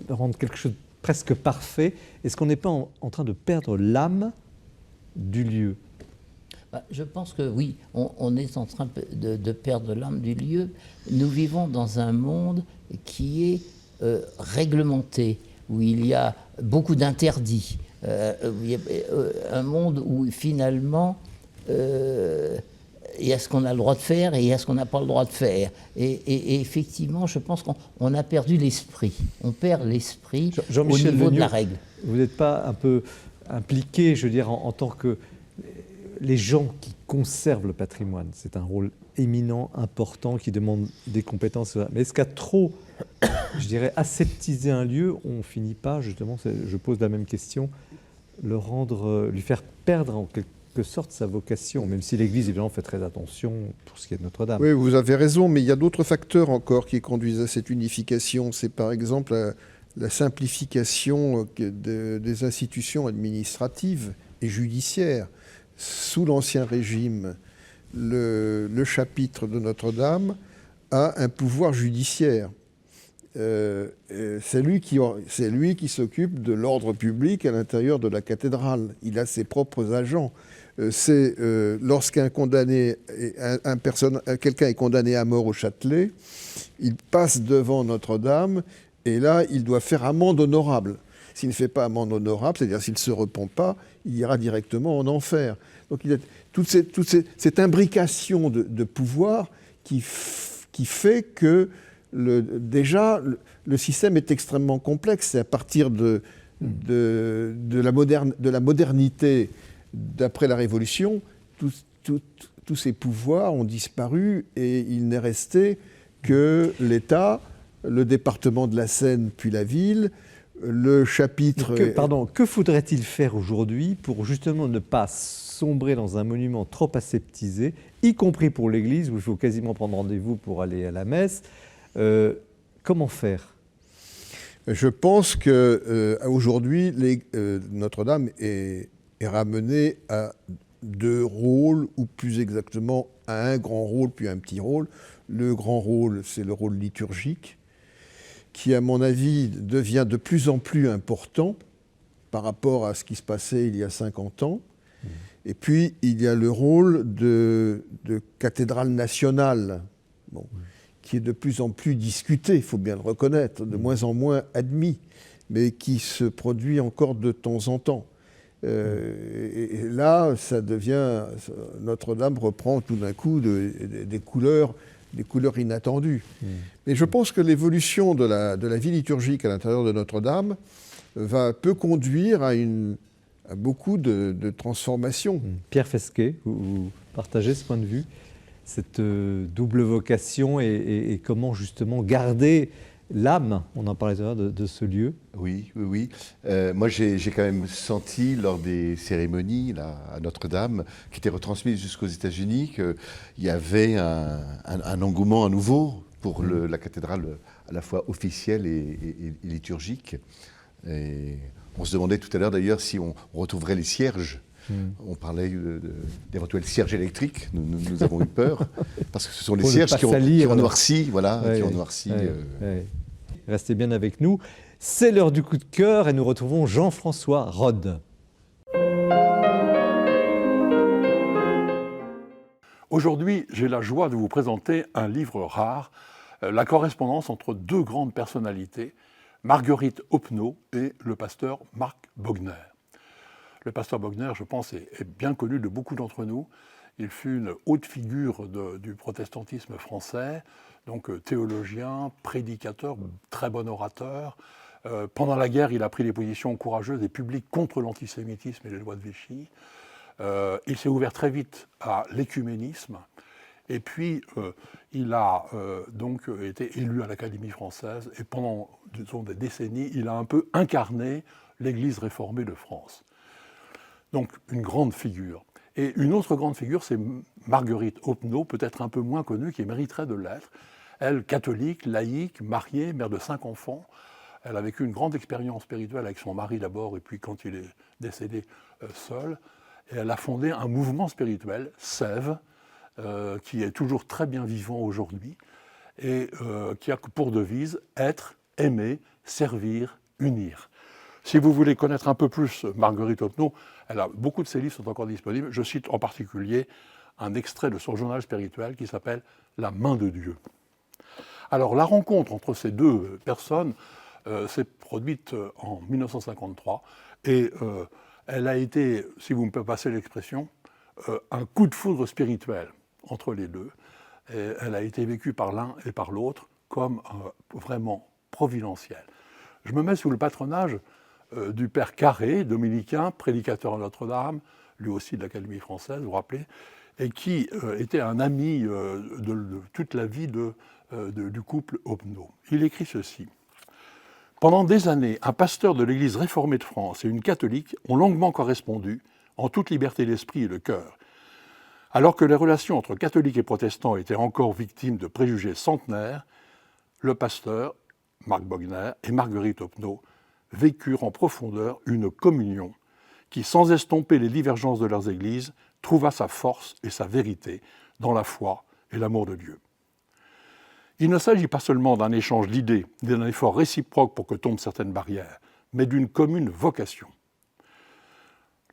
rendre quelque chose de presque parfait? Est-ce qu'on n'est pas en train de perdre l'âme du lieu? Je pense que oui, on est en train de perdre l'âme du lieu. Nous vivons dans un monde qui est réglementé, où il y a beaucoup d'interdits, un monde où finalement il y a ce qu'on a le droit de faire et il y a ce qu'on n'a pas le droit de faire. Et effectivement, je pense qu'on a perdu l'esprit. On perd l'esprit au niveau de la règle. Vous n'êtes pas un peu impliqué, je veux dire, en tant que les gens qui conservent le patrimoine, c'est un rôle éminent, important, qui demande des compétences. Mais est-ce qu'à trop, je dirais, aseptiser un lieu, on ne finit pas, justement, je pose la même question, lui faire perdre en quelque sorte sa vocation, même si l'Église, évidemment, fait très attention pour ce qui est de Notre-Dame. Oui, vous avez raison, mais il y a d'autres facteurs encore qui conduisent à cette unification. C'est par exemple la simplification des institutions administratives et judiciaires. Sous l'Ancien Régime, le chapitre de Notre-Dame a un pouvoir judiciaire. C'est lui qui s'occupe de l'ordre public à l'intérieur de la cathédrale. Il a ses propres agents. C'est lorsqu'un condamné, quelqu'un est condamné à mort au Châtelet, il passe devant Notre-Dame et là, il doit faire amende honorable. S'il ne fait pas amende honorable, c'est-à-dire s'il ne se repent pas, il ira directement en enfer. Donc il y a toute cette imbrication de pouvoir qui fait que déjà le système est extrêmement complexe. C'est à partir de la modernité d'après la Révolution, tous ces pouvoirs ont disparu et il n'est resté que l'État, le département de la Seine puis la ville, le chapitre... Que faudrait-il faire aujourd'hui pour justement ne pas sombrer dans un monument trop aseptisé, y compris pour l'Église, où il faut quasiment prendre rendez-vous pour aller à la messe? Comment faire? Je pense qu'aujourd'hui, Notre-Dame est ramenée à deux rôles, ou plus exactement à un grand rôle puis un petit rôle. Le grand rôle, c'est le rôle liturgique, qui, à mon avis, devient de plus en plus important par rapport à ce qui se passait il y a 50 ans. Et puis, il y a le rôle de cathédrale nationale, qui est de plus en plus discuté, il faut bien le reconnaître, de moins en moins admis, mais qui se produit encore de temps en temps. Et là, ça devient... Notre-Dame reprend tout d'un coup des couleurs inattendues. Mais je pense que l'évolution de la vie liturgique à l'intérieur de Notre-Dame peut conduire à beaucoup de transformations. Pierre Fesquet, vous partagez ce point de vue, cette double vocation et comment justement garder l'âme, on en parlait tout à l'heure, de ce lieu? Oui. Moi, j'ai quand même senti lors des cérémonies là, à Notre-Dame, qui étaient retransmises jusqu'aux États-Unis, qu'il y avait un engouement à nouveau pour la cathédrale à la fois officielle et liturgique. Et on se demandait tout à l'heure d'ailleurs si on retrouverait les cierges. On parlait d'éventuels cierges électriques. Nous avons eu peur parce que ce sont les cierges qui ont noirci, qui ont noirci. Restez bien avec nous. C'est l'heure du coup de cœur et nous retrouvons Jean-François Rode. Aujourd'hui, j'ai la joie de vous présenter un livre rare, la correspondance entre deux grandes personnalités, Marguerite Opnaud et le pasteur Marc Bogner. Le pasteur Bogner, je pense, est bien connu de beaucoup d'entre nous. Il fut une haute figure du protestantisme français, donc théologien, prédicateur, très bon orateur. Pendant la guerre, il a pris des positions courageuses et publiques contre l'antisémitisme et les lois de Vichy. Il s'est ouvert très vite à l'écuménisme. Et puis, il a donc été élu à l'Académie française. Et pendant des décennies, il a un peu incarné l'Église réformée de France. Donc, une grande figure. Et une autre grande figure, c'est Marguerite Opnaud, peut-être un peu moins connue, qui mériterait de l'être. Elle, catholique, laïque, mariée, mère de 5 enfants. Elle a vécu une grande expérience spirituelle avec son mari d'abord, et puis quand il est décédé, seul. Et elle a fondé un mouvement spirituel, Sève, qui est toujours très bien vivant aujourd'hui, et qui a pour devise « être, aimer, servir, unir ». Si vous voulez connaître un peu plus Marguerite Opnaud, beaucoup de ses livres sont encore disponibles. Je cite en particulier un extrait de son journal spirituel qui s'appelle « La main de Dieu ». Alors la rencontre entre ces deux personnes s'est produite en 1953 et elle a été, si vous me passez l'expression, un coup de foudre spirituel entre les deux. Et elle a été vécue par l'un et par l'autre comme vraiment providentielle. Je me mets sous le patronage du père Carré, dominicain, prédicateur à Notre-Dame, lui aussi de l'Académie française, vous vous rappelez, et qui était un ami de toute la vie du couple Opnaud. Il écrit ceci. Pendant des années, un pasteur de l'Église réformée de France et une catholique ont longuement correspondu, en toute liberté d'esprit et de cœur. Alors que les relations entre catholiques et protestants étaient encore victimes de préjugés centenaires, le pasteur, Marc Bogner, et Marguerite Opnaud vécurent en profondeur une communion qui, sans estomper les divergences de leurs églises, trouva sa force et sa vérité dans la foi et l'amour de Dieu. Il ne s'agit pas seulement d'un échange d'idées, d'un effort réciproque pour que tombent certaines barrières, mais d'une commune vocation.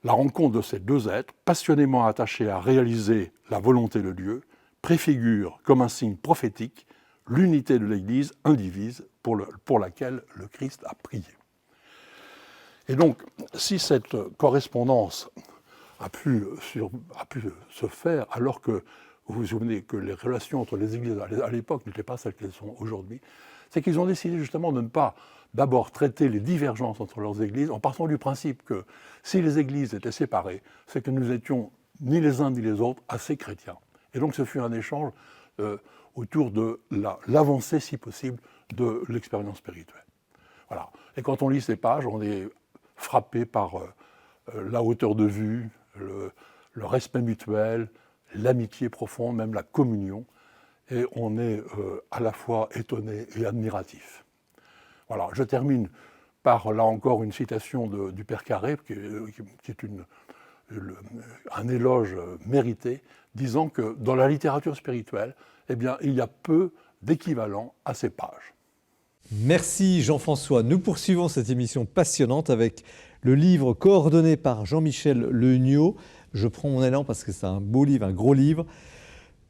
La rencontre de ces deux êtres, passionnément attachés à réaliser la volonté de Dieu, préfigure comme un signe prophétique l'unité de l'Église indivise pour laquelle le Christ a prié. Et donc, si cette correspondance a pu se faire alors que, vous vous souvenez que les relations entre les églises à l'époque n'étaient pas celles qu'elles sont aujourd'hui, c'est qu'ils ont décidé justement de ne pas d'abord traiter les divergences entre leurs églises en partant du principe que si les églises étaient séparées, c'est que nous étions ni les uns ni les autres assez chrétiens. Et donc ce fut un échange autour de l'avancée, si possible, de l'expérience spirituelle. Voilà. Et quand on lit ces pages, on est frappé par la hauteur de vue, le respect mutuel, l'amitié profonde, même la communion, et on est à la fois étonné et admiratif. Voilà, je termine par, là encore, une citation du Père Carré, qui est un éloge mérité, disant que dans la littérature spirituelle, eh bien, il y a peu d'équivalent à ces pages. Merci Jean-François. Nous poursuivons cette émission passionnante avec le livre coordonné par Jean-Michel Legnaud. Je prends mon élan parce que c'est un beau livre, un gros livre.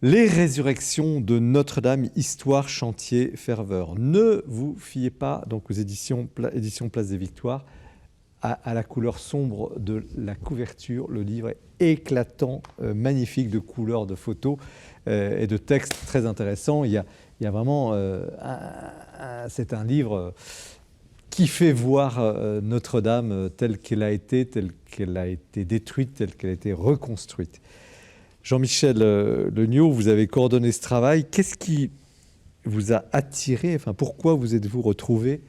Les résurrections de Notre-Dame, histoire, chantier, ferveur. Ne vous fiez pas donc aux éditions Place des Victoires à la couleur sombre de la couverture. Le livre est éclatant, magnifique de couleurs, de photos et de textes très intéressants. Il y a vraiment... c'est un livre qui fait voir Notre-Dame telle qu'elle a été détruite, telle qu'elle a été reconstruite. Jean-Michel Legnaud, vous avez coordonné ce travail. Qu'est-ce qui vous a attiré, pourquoi vous êtes-vous retrouvé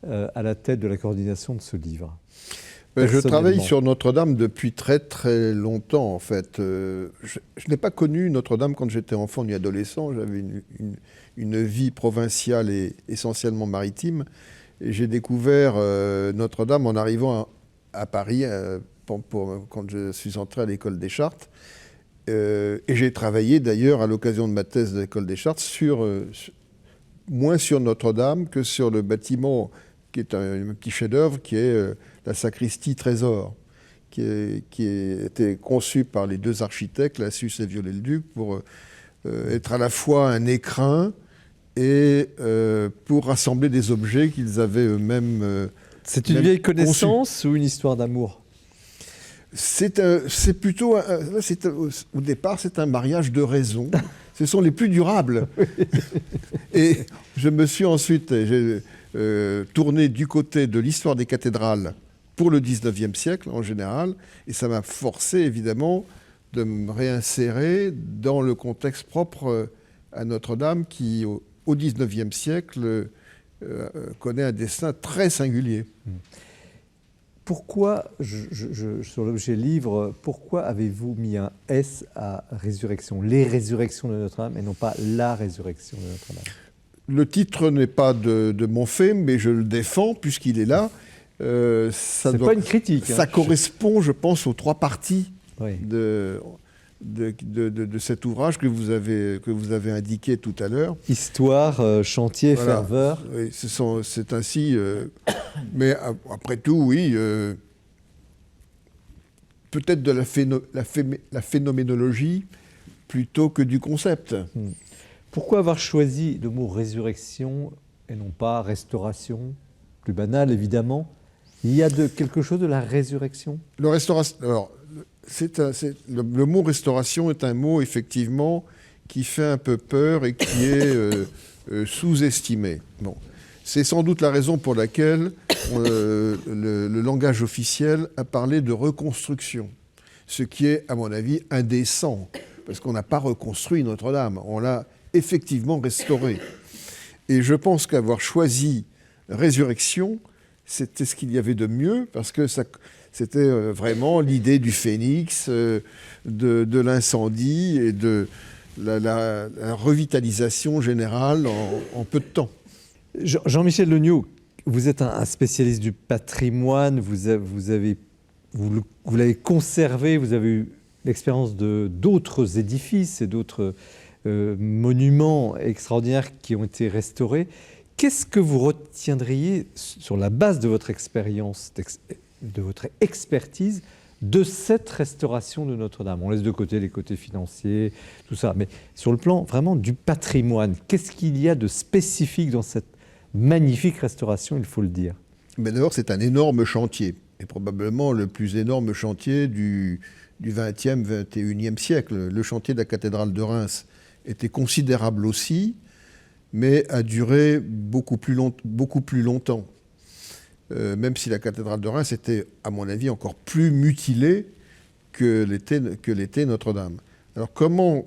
à la tête de la coordination de ce livre ? Je travaille sur Notre-Dame depuis très très longtemps en fait. Je n'ai pas connu Notre-Dame quand j'étais enfant ni adolescent. J'avais une vie provinciale et essentiellement maritime. Et j'ai découvert Notre-Dame en arrivant à Paris quand je suis entré à l'école des Chartes. Et j'ai travaillé d'ailleurs à l'occasion de ma thèse de l'école des Chartes moins sur Notre-Dame que sur le bâtiment qui est un petit chef-d'œuvre qui est la sacristie Trésor, qui a été conçue par les deux architectes, Lassus et Viollet-le-Duc, pour être à la fois un écrin et pour rassembler des objets qu'ils avaient eux-mêmes C'est une vieille connaissance ou une histoire d'amour ? C'est plutôt, au départ, c'est un mariage de raison. Ce sont les plus durables. Et je me suis ensuite tourné du côté de l'histoire des cathédrales pour le 19e siècle en général, et ça m'a forcé évidemment de me réinsérer dans le contexte propre à Notre-Dame qui, au 19e siècle, connaît un destin très singulier. Pourquoi, sur l'objet livre, pourquoi avez-vous mis un S à résurrection, les résurrections de Notre-Dame, et non pas la résurrection de Notre-Dame ? Le titre n'est pas de mon fait, mais je le défends puisqu'il est là. C'est pas une critique. Ça correspond, je pense, aux trois parties oui. de cet ouvrage que vous avez indiqué tout à l'heure. Histoire, chantier, voilà. ferveur. Oui, c'est ainsi. Mais après tout, oui, peut-être de la phénoménologie plutôt que du concept. Pourquoi avoir choisi le mot résurrection et non pas restauration ? Plus banal, évidemment. Il y a quelque chose de la résurrection ? Alors, le mot restauration est un mot, effectivement, qui fait un peu peur et qui est sous-estimé. Bon. C'est sans doute la raison pour laquelle le langage officiel a parlé de reconstruction. ce qui est, à mon avis, indécent, parce qu'on n'a pas reconstruit Notre-Dame, on l'a effectivement restaurée. Et je pense qu'avoir choisi Résurrection, c'était ce qu'il y avait de mieux, parce que c'était vraiment l'idée du phénix, de l'incendie et de la revitalisation générale en peu de temps. Jean-Michel Legnaud, vous êtes un spécialiste du patrimoine, vous l'avez conservé, vous avez eu l'expérience d'autres édifices et d'autres monuments extraordinaires qui ont été restaurés. Qu'est-ce que vous retiendriez sur la base de votre expérience, de votre expertise, de cette restauration de Notre-Dame? On laisse de côté les côtés financiers, tout ça, mais sur le plan vraiment du patrimoine, qu'est-ce qu'il y a de spécifique dans cette magnifique restauration, il faut le dire? Mais d'abord, c'est un énorme chantier, et probablement le plus énorme chantier du XXe, XXIe siècle. Le chantier de la cathédrale de Reims était considérable aussi, mais a duré beaucoup plus longtemps. Même si la cathédrale de Reims était, à mon avis, encore plus mutilée que l'était Notre-Dame. Alors comment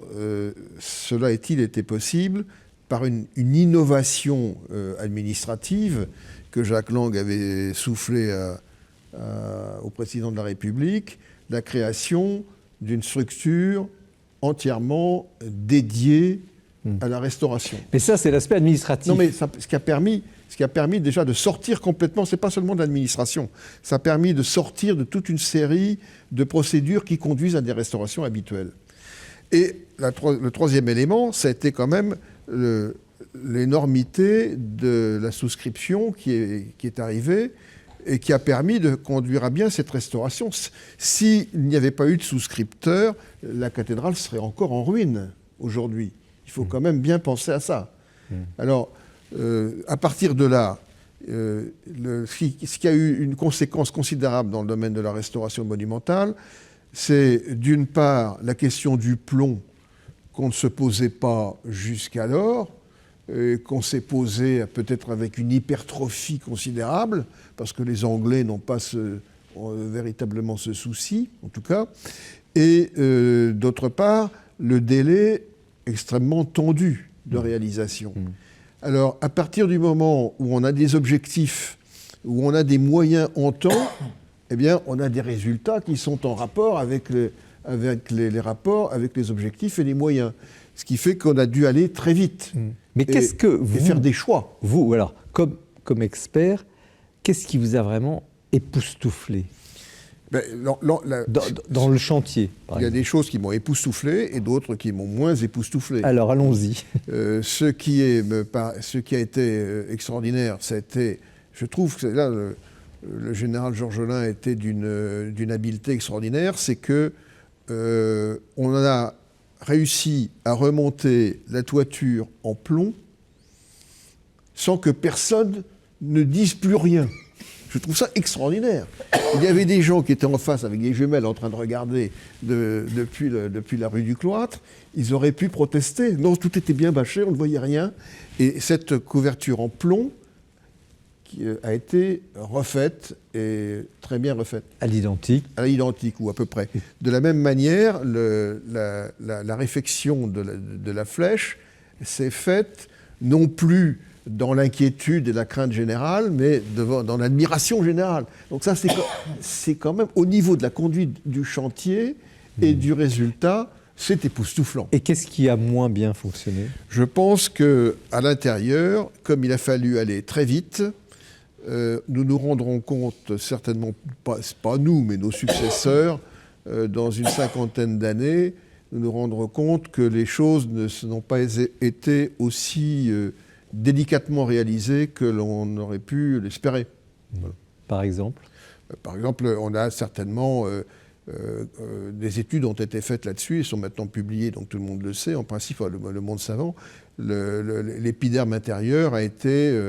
cela a-t-il été possible? Par une innovation administrative que Jacques Lang avait soufflé au président de la République, la création d'une structure entièrement dédiée à la restauration. Mais ça, c'est l'aspect administratif. Non, mais ce qui a permis déjà de sortir complètement, c'est pas seulement de l'administration, ça a permis de sortir de toute une série de procédures qui conduisent à des restaurations habituelles. Et le troisième élément, ça a été quand même l'énormité de la souscription qui est arrivée et qui a permis de conduire à bien cette restauration. S'il n'y avait pas eu de souscripteurs, la cathédrale serait encore en ruine aujourd'hui. Il faut quand même bien penser à ça. Alors, à partir de là, ce qui a eu une conséquence considérable dans le domaine de la restauration monumentale, c'est d'une part la question du plomb qu'on ne se posait pas jusqu'alors, qu'on s'est posé peut-être avec une hypertrophie considérable, parce que les Anglais n'ont pas véritablement ce souci, en tout cas, et d'autre part, le délai extrêmement tendu de réalisation. Alors, à partir du moment où on a des objectifs, où on a des moyens en temps, eh bien, on a des résultats qui sont en rapport avec les rapports, avec les objectifs et les moyens. Ce qui fait qu'on a dû aller très vite. Mais qu'est-ce que vous... Et faire des choix. Vous, alors, comme expert, qu'est-ce qui vous a vraiment époustouflé dans le chantier, par il y a exemple. des choses qui m'ont époustouflé et d'autres qui m'ont moins époustouflé. Alors, allons-y. Ce qui a été extraordinaire, c'était, je trouve que là, le général Georgelin était d'une habileté extraordinaire, c'est que on a réussi à remonter la toiture en plomb sans que personne ne dise plus rien. Je trouve ça extraordinaire. Il y avait des gens qui étaient en face avec des jumelles en train de regarder depuis la rue du Cloître. Ils auraient pu protester. Non, tout était bien bâché, on ne voyait rien. Et cette couverture en plomb qui a été refaite, et très bien refaite. À l'identique. À l'identique, ou à peu près. De la même manière, la réfection de la flèche s'est faite non plus dans l'inquiétude et la crainte générale, mais dans l'admiration générale. Donc ça, c'est quand même, au niveau de la conduite du chantier et du résultat, c'est époustouflant. Et qu'est-ce qui a moins bien fonctionné? Je pense qu'à l'intérieur, comme il a fallu aller très vite, nous nous rendrons compte, certainement pas nous, mais nos successeurs, dans une cinquantaine d'années, nous nous rendrons compte que les choses n'ont pas été aussi délicatement réalisées que l'on aurait pu l'espérer. Voilà. Par exemple? Par exemple, on a certainement... des études ont été faites là-dessus et sont maintenant publiées, donc tout le monde le sait, en principe, le monde savant. L'épiderme intérieur a été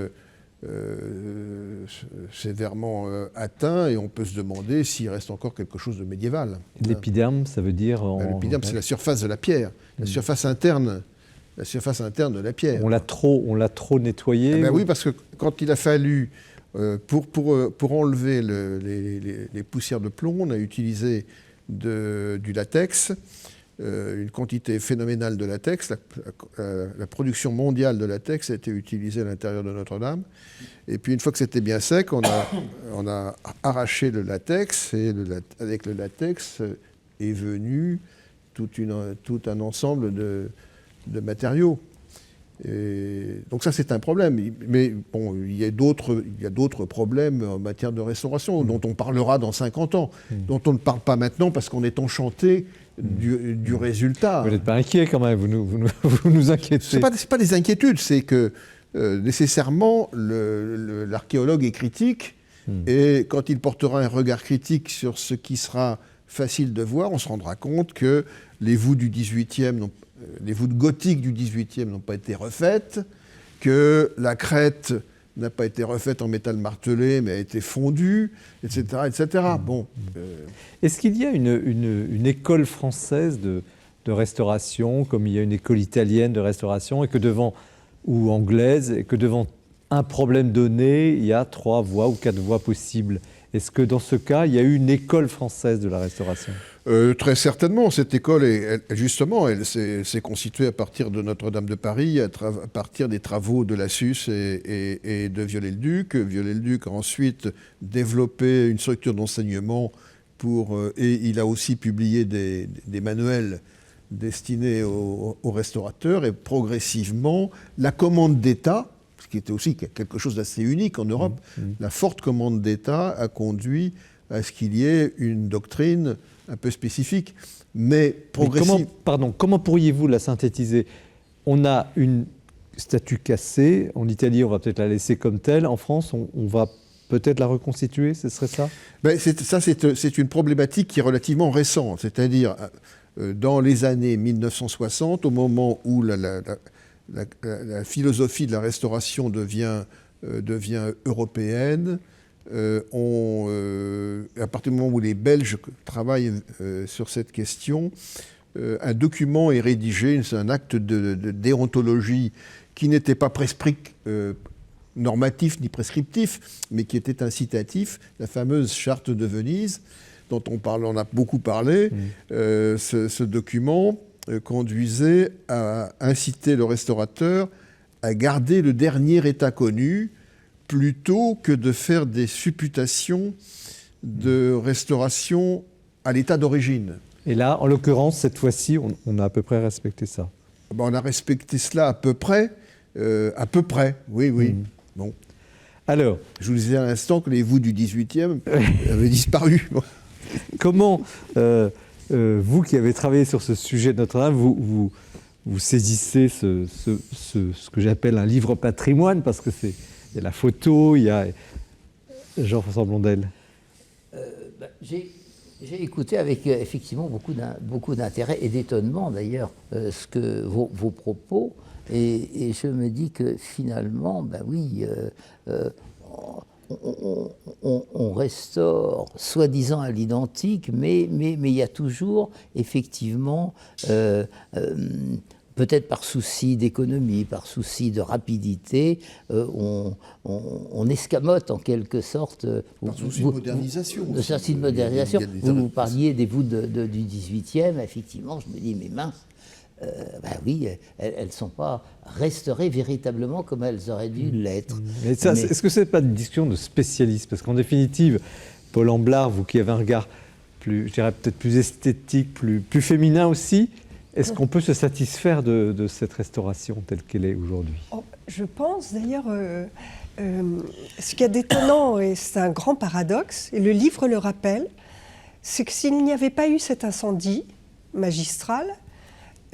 sévèrement atteint et on peut se demander s'il reste encore quelque chose de médiéval. L'épiderme, ça veut dire... L'épiderme, c'est la surface de la pierre, la surface interne de la pierre. On l'a trop nettoyé Oui, parce que quand il a fallu... Pour enlever les poussières de plomb, on a utilisé du latex, une quantité phénoménale de latex. La production mondiale de latex a été utilisée à l'intérieur de Notre-Dame. Et puis une fois que c'était bien sec, on a arraché le latex, et avec le latex est venu tout un ensemble de matériaux. Et donc ça, c'est un problème. Mais bon, il y a d'autres problèmes en matière de restauration dont on parlera dans 50 ans, dont on ne parle pas maintenant parce qu'on est enchanté du résultat. Vous n'êtes pas inquiet quand même, vous nous inquiétez. Ce n'est pas des inquiétudes, c'est que nécessairement l'archéologue est critique et quand il portera un regard critique sur ce qui sera facile de voir, on se rendra compte que les voûtes du XVIIIe les voûtes gothiques du XVIIIe n'ont pas été refaites, que la crête n'a pas été refaite en métal martelé, mais a été fondue, etc. etc. Bon, Est-ce qu'il y a une école française de restauration, comme il y a une école italienne de restauration, ou anglaise, et que devant un problème donné, il y a 3 voies ou 4 voies possibles? Est-ce que dans ce cas, il y a eu une école française de la restauration? Très certainement. Cette école, elle s'est constituée à partir de Notre-Dame de Paris, à partir des travaux de Lassus et de Viollet-le-Duc. Viollet-le-Duc a ensuite développé une structure d'enseignement et il a aussi publié des manuels destinés aux restaurateurs. Et progressivement, la commande d'État, ce qui était aussi quelque chose d'assez unique en Europe, la forte commande d'État a conduit à ce qu'il y ait une doctrine un peu spécifique, mais progressive. Comment pourriez-vous la synthétiser? On a une statue cassée, en Italie on va peut-être la laisser comme telle, en France on va peut-être la reconstituer, ce serait ça? C'est une problématique qui est relativement récente, c'est-à-dire dans les années 1960, au moment où la philosophie de la restauration devient européenne, à partir du moment où les Belges travaillent sur cette question, un document est rédigé, c'est un acte de déontologie qui n'était pas normatif ni prescriptif, mais qui était incitatif, la fameuse charte de Venise, dont on a beaucoup parlé. Ce document conduisait à inciter le restaurateur à garder le dernier état connu, plutôt que de faire des supputations de restauration à l'état d'origine. Et là, en l'occurrence, cette fois-ci, on a à peu près respecté ça. On a respecté cela à peu près, oui. Bon. Alors, je vous disais à l'instant que les voûtes du XVIIIe avaient disparu. Bon. Comment, vous qui avez travaillé sur ce sujet de Notre-Dame, vous saisissez ce que j'appelle un livre patrimoine, parce que il y a la photo, il y a Jean-François Blondel. J'ai écouté avec effectivement beaucoup d'intérêt et d'étonnement d'ailleurs vos propos, et je me dis que finalement, on restaure soi-disant à l'identique, mais il y a toujours effectivement peut-être par souci d'économie, par souci de rapidité, on escamote en quelque sorte. Par souci de modernisation. De souci de modernisation. Vous parliez des voûtes du XVIIIe, effectivement, je me dis, mais mince, oui, elles ne sont pas restaurées véritablement comme elles auraient dû l'être. Est-ce que ce n'est pas une discussion de spécialistes? Parce qu'en définitive, Paul Amblard, vous qui avez un regard plus, je dirais peut-être plus esthétique, plus féminin aussi, est-ce qu'on peut se satisfaire de cette restauration telle qu'elle est aujourd'hui? Je pense d'ailleurs, ce qu'il y a d'étonnant, et c'est un grand paradoxe, et le livre le rappelle, c'est que s'il n'y avait pas eu cet incendie magistral,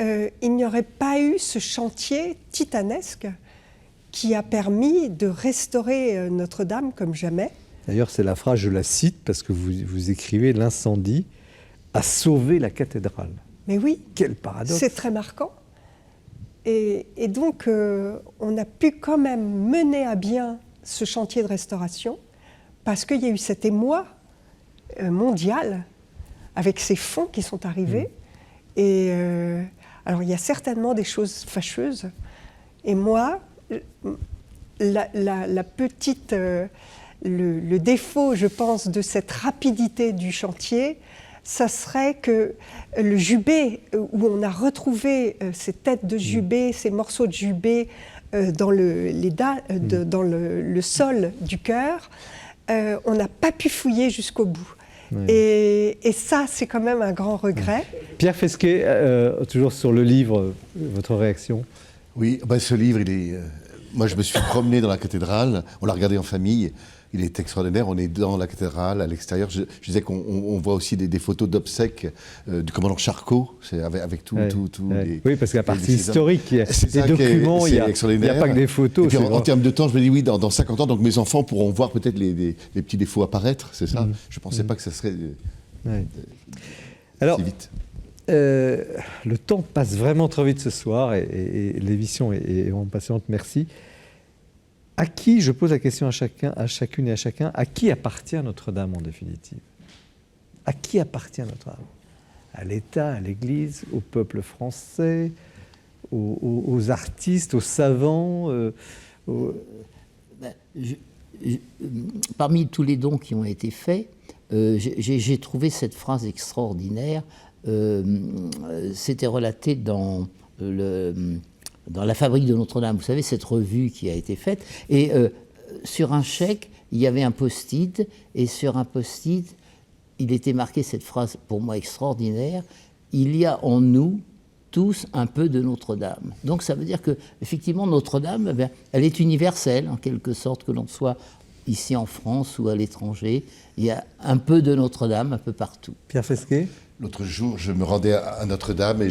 il n'y aurait pas eu ce chantier titanesque qui a permis de restaurer Notre-Dame comme jamais. D'ailleurs, c'est la phrase, je la cite, parce que vous écrivez « L'incendie a sauvé la cathédrale ». Mais oui, quel paradoxe. C'est très marquant. Et donc, on a pu quand même mener à bien ce chantier de restauration parce qu'il y a eu cet émoi mondial avec ces fonds qui sont arrivés. Et alors, il y a certainement des choses fâcheuses. Et moi, la petite, le défaut, je pense, de cette rapidité du chantier ça serait que le jubé, où on a retrouvé ces têtes de jubé, ces morceaux de jubé dans dans le sol du chœur, on n'a pas pu fouiller jusqu'au bout. Et ça, c'est quand même un grand regret. Pierre Fesquet, toujours sur le livre, votre réaction? Oui, ce livre, moi je me suis promené dans la cathédrale, on l'a regardé en famille, il est extraordinaire, on est dans la cathédrale, à l'extérieur. Je disais qu'on voit aussi des photos d'obsèques du commandant Charcot, avec tout les... Oui, parce qu'à partie historique, il y a des documents, il n'y a pas que des photos. Et puis en termes de temps, je me dis oui, dans 50 ans, donc mes enfants pourront voir peut-être les petits défauts apparaître, c'est ça. Je ne pensais pas que ça serait Alors, si vite. Le temps passe vraiment trop vite ce soir et l'émission est vraiment passionnante, merci. À qui, je pose la question à chacune et à chacun, à qui appartient Notre-Dame en définitive? À qui appartient Notre-Dame? À l'État, à l'Église, au peuple français, aux artistes, aux savants Parmi tous les dons qui ont été faits, j'ai trouvé cette phrase extraordinaire. C'était relaté dans la fabrique de Notre-Dame, vous savez, cette revue qui a été faite. Et sur un chèque, il y avait un post-it, et sur un post-it, il était marqué cette phrase, pour moi extraordinaire, « Il y a en nous tous un peu de Notre-Dame ». Donc ça veut dire que, effectivement, Notre-Dame, elle est universelle, en quelque sorte, que l'on soit ici en France ou à l'étranger. Il y a un peu de Notre-Dame un peu partout. Pierre Fesquet? L'autre jour, je me rendais à Notre-Dame et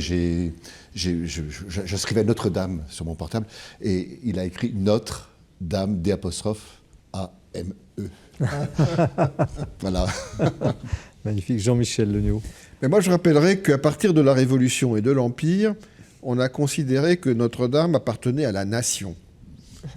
j'inscrivais Notre-Dame sur mon portable et il a écrit Notre-Dame D''A-M-E. Voilà. Magnifique. Jean-Michel Legnaud. Mais moi, je rappellerai qu'à partir de la Révolution et de l'Empire, on a considéré que Notre-Dame appartenait à la nation.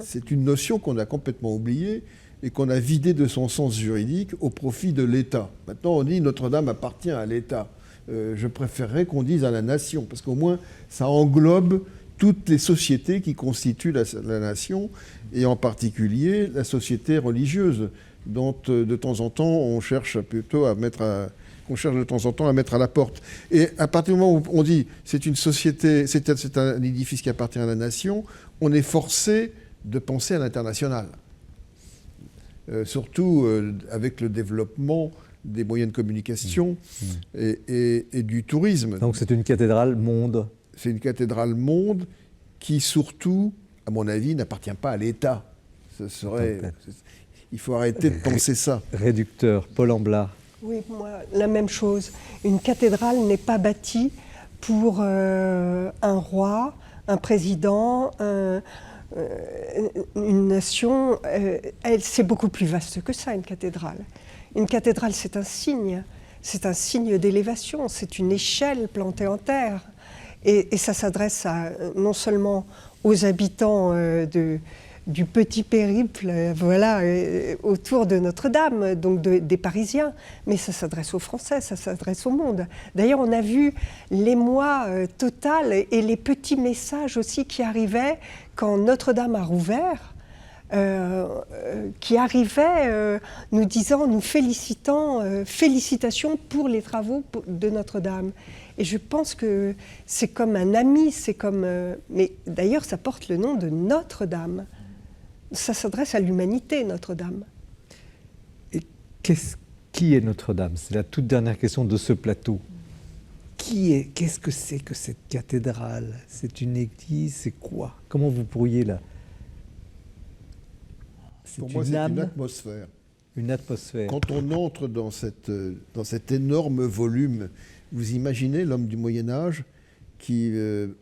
C'est une notion qu'on a complètement oubliée et qu'on a vidée de son sens juridique au profit de l'État. Maintenant, on dit Notre-Dame appartient à l'État. Je préférerais qu'on dise à la nation, parce qu'au moins, ça englobe toutes les sociétés qui constituent la nation, et en particulier la société religieuse, dont de temps en temps on cherche plutôt à mettre à la porte. Et à partir du moment où on dit c'est une société, c'est un édifice qui appartient à la nation, on est forcé de penser à l'international. Surtout avec le développement des moyens de communication et du tourisme. Donc c'est une cathédrale monde. C'est une cathédrale monde qui surtout, à mon avis, n'appartient pas à l'État. Il faut arrêter de penser ça. Réducteur, Paul Amblard. Oui, moi, la même chose. Une cathédrale n'est pas bâtie pour un roi, un président, une nation. C'est beaucoup plus vaste que ça, une cathédrale. Une cathédrale, c'est un signe d'élévation, c'est une échelle plantée en terre. Et ça s'adresse non seulement aux habitants du petit périple autour de Notre-Dame, donc des Parisiens, mais ça s'adresse aux Français, ça s'adresse au monde. D'ailleurs, on a vu l'émoi total et les petits messages aussi qui arrivaient quand Notre-Dame a rouvert. Qui arrivait nous disant, nous félicitations pour les travaux de Notre-Dame. Et je pense que c'est comme un ami, mais d'ailleurs ça porte le nom de Notre-Dame. Ça s'adresse à l'humanité, Notre-Dame. Et qui est Notre-Dame? C'est la toute dernière question de ce plateau. Qu'est-ce que c'est que cette cathédrale? C'est une église? C'est quoi? Comment vous pourriez la... Pour moi, c'est une atmosphère. Une atmosphère. Quand on entre dans cet énorme volume, vous imaginez l'homme du Moyen-Âge qui...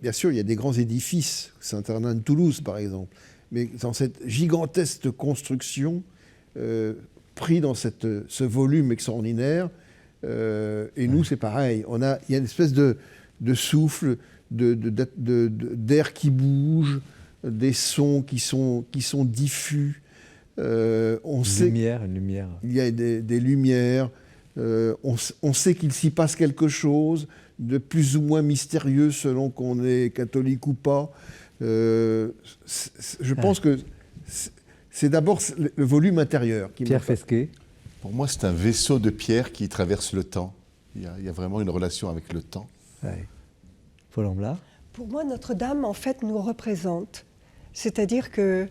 bien sûr, il y a des grands édifices, Saint-Hernin de Toulouse, par exemple, mais dans cette gigantesque construction, pris dans ce volume extraordinaire, et nous, c'est pareil. Il y a une espèce de souffle, d'air qui bouge, des sons qui sont diffus. Une lumière. Il y a des lumières. On sait qu'il s'y passe quelque chose de plus ou moins mystérieux selon qu'on est catholique ou pas. Je pense que c'est d'abord le volume intérieur qui Pierre Fesquet. Pour moi, c'est un vaisseau de pierre qui traverse le temps. Il y a vraiment une relation avec le temps. Ouais. Paul Amblard. Pour moi, Notre-Dame, en fait, nous représente. C'est-à-dire que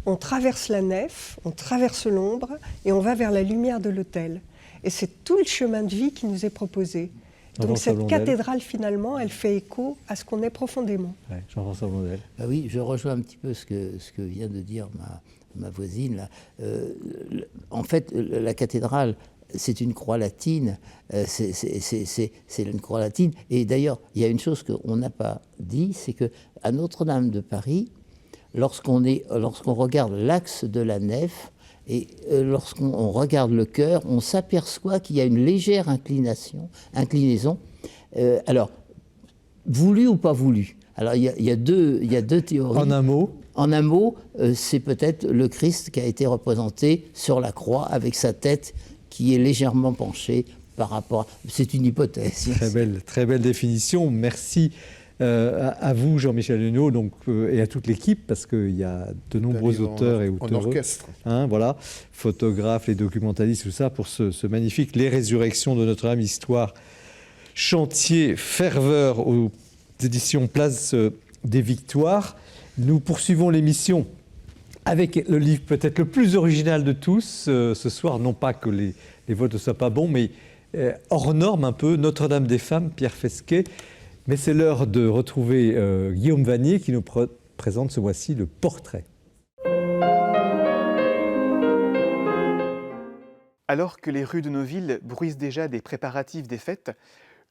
on traverse la nef, on traverse l'ombre et on va vers la lumière de l'autel. Et c'est tout le chemin de vie qui nous est proposé. Donc cette cathédrale, finalement, elle fait écho à ce qu'on est profondément. Ouais, Jean-François Blondel. Bah oui, je rejoins un petit peu ce que vient de dire ma voisine. Là. En fait, la cathédrale, c'est une croix latine. C'est une croix latine. Et d'ailleurs, il y a une chose qu'on n'a pas dit, c'est qu'à Notre-Dame de Paris, lorsqu'on regarde l'axe de la nef, et lorsqu'on regarde le chœur, on s'aperçoit qu'il y a une légère inclinaison. Alors, voulu ou pas voulu. Alors, il y a deux théories. En un mot, c'est peut-être le Christ qui a été représenté sur la croix avec sa tête qui est légèrement penchée par rapport à... C'est une hypothèse. Très belle définition. Merci. À vous, Jean-Michel Hennaut, et à toute l'équipe, parce qu'il y a de nombreux auteurs et auteurs. En orchestre. Voilà, photographes, les documentalistes, tout ça, pour ce magnifique Les Résurrections de Notre-Dame, histoire, chantier, ferveur, aux éditions Place des Victoires. Nous poursuivons l'émission avec le livre peut-être le plus original de tous ce soir, non pas que les votes ne soient pas bons, mais hors norme un peu, Notre-Dame des femmes, Pierre Fesquet. Mais c'est l'heure de retrouver Guillaume Vanier qui nous présente ce mois-ci le portrait. Alors que les rues de nos villes bruissent déjà des préparatifs des fêtes,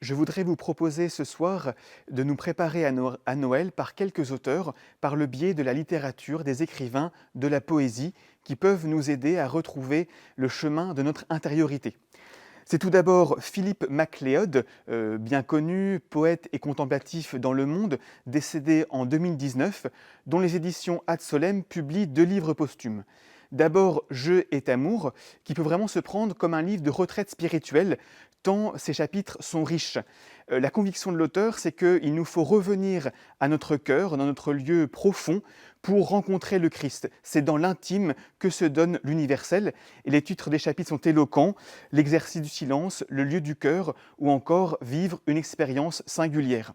je voudrais vous proposer ce soir de nous préparer à Noël par quelques auteurs, par le biais de la littérature, des écrivains, de la poésie, qui peuvent nous aider à retrouver le chemin de notre intériorité. C'est tout d'abord Philippe MacLeod, bien connu, poète et contemplatif dans le monde, décédé en 2019, dont les éditions Ad Solem publient 2 livres posthumes. D'abord, Jeu et amour, qui peut vraiment se prendre comme un livre de retraite spirituelle, tant ces chapitres sont riches. La conviction de l'auteur, c'est qu'il nous faut revenir à notre cœur, dans notre lieu profond, pour rencontrer le Christ. C'est dans l'intime que se donne l'universel. Et les titres des chapitres sont éloquents, l'exercice du silence, le lieu du cœur, ou encore vivre une expérience singulière.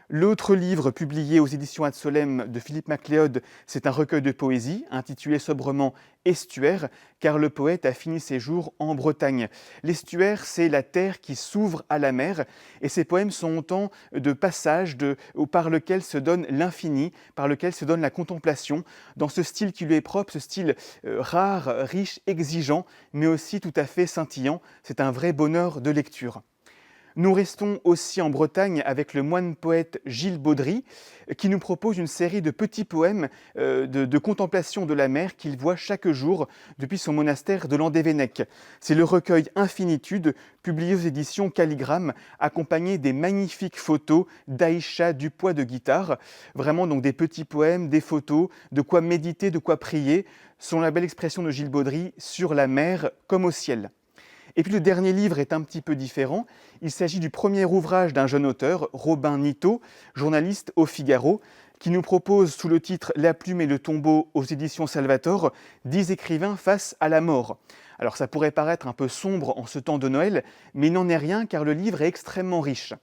L'autre livre publié aux éditions Ad Solem de Philippe MacLeod, c'est un recueil de poésie intitulé sobrement « Estuaire », car le poète a fini ses jours en Bretagne. L'estuaire, c'est la terre qui s'ouvre à la mer, et ces poèmes sont autant de passages par lesquels se donne l'infini, par lequel se donne la contemplation, dans ce style qui lui est propre, ce style rare, riche, exigeant, mais aussi tout à fait scintillant. C'est un vrai bonheur de lecture. Nous restons aussi en Bretagne avec le moine-poète Gilles Baudry, qui nous propose une série de petits poèmes de contemplation de la mer qu'il voit chaque jour depuis son monastère de Landévennec. C'est le recueil Infinitude, publié aux éditions Calligramme, accompagné des magnifiques photos d'Aïcha Dupois de guitare. Vraiment donc des petits poèmes, des photos, de quoi méditer, de quoi prier, selon la belle expression de Gilles Baudry, sur la mer comme au ciel. Et puis le dernier livre est un petit peu différent. Il s'agit du premier ouvrage d'un jeune auteur, Robin Nitto, journaliste au Figaro, qui nous propose sous le titre « La plume et le tombeau » aux éditions Salvator, 10 écrivains face à la mort. Alors ça pourrait paraître un peu sombre en ce temps de Noël, mais il n'en est rien car le livre est extrêmement riche.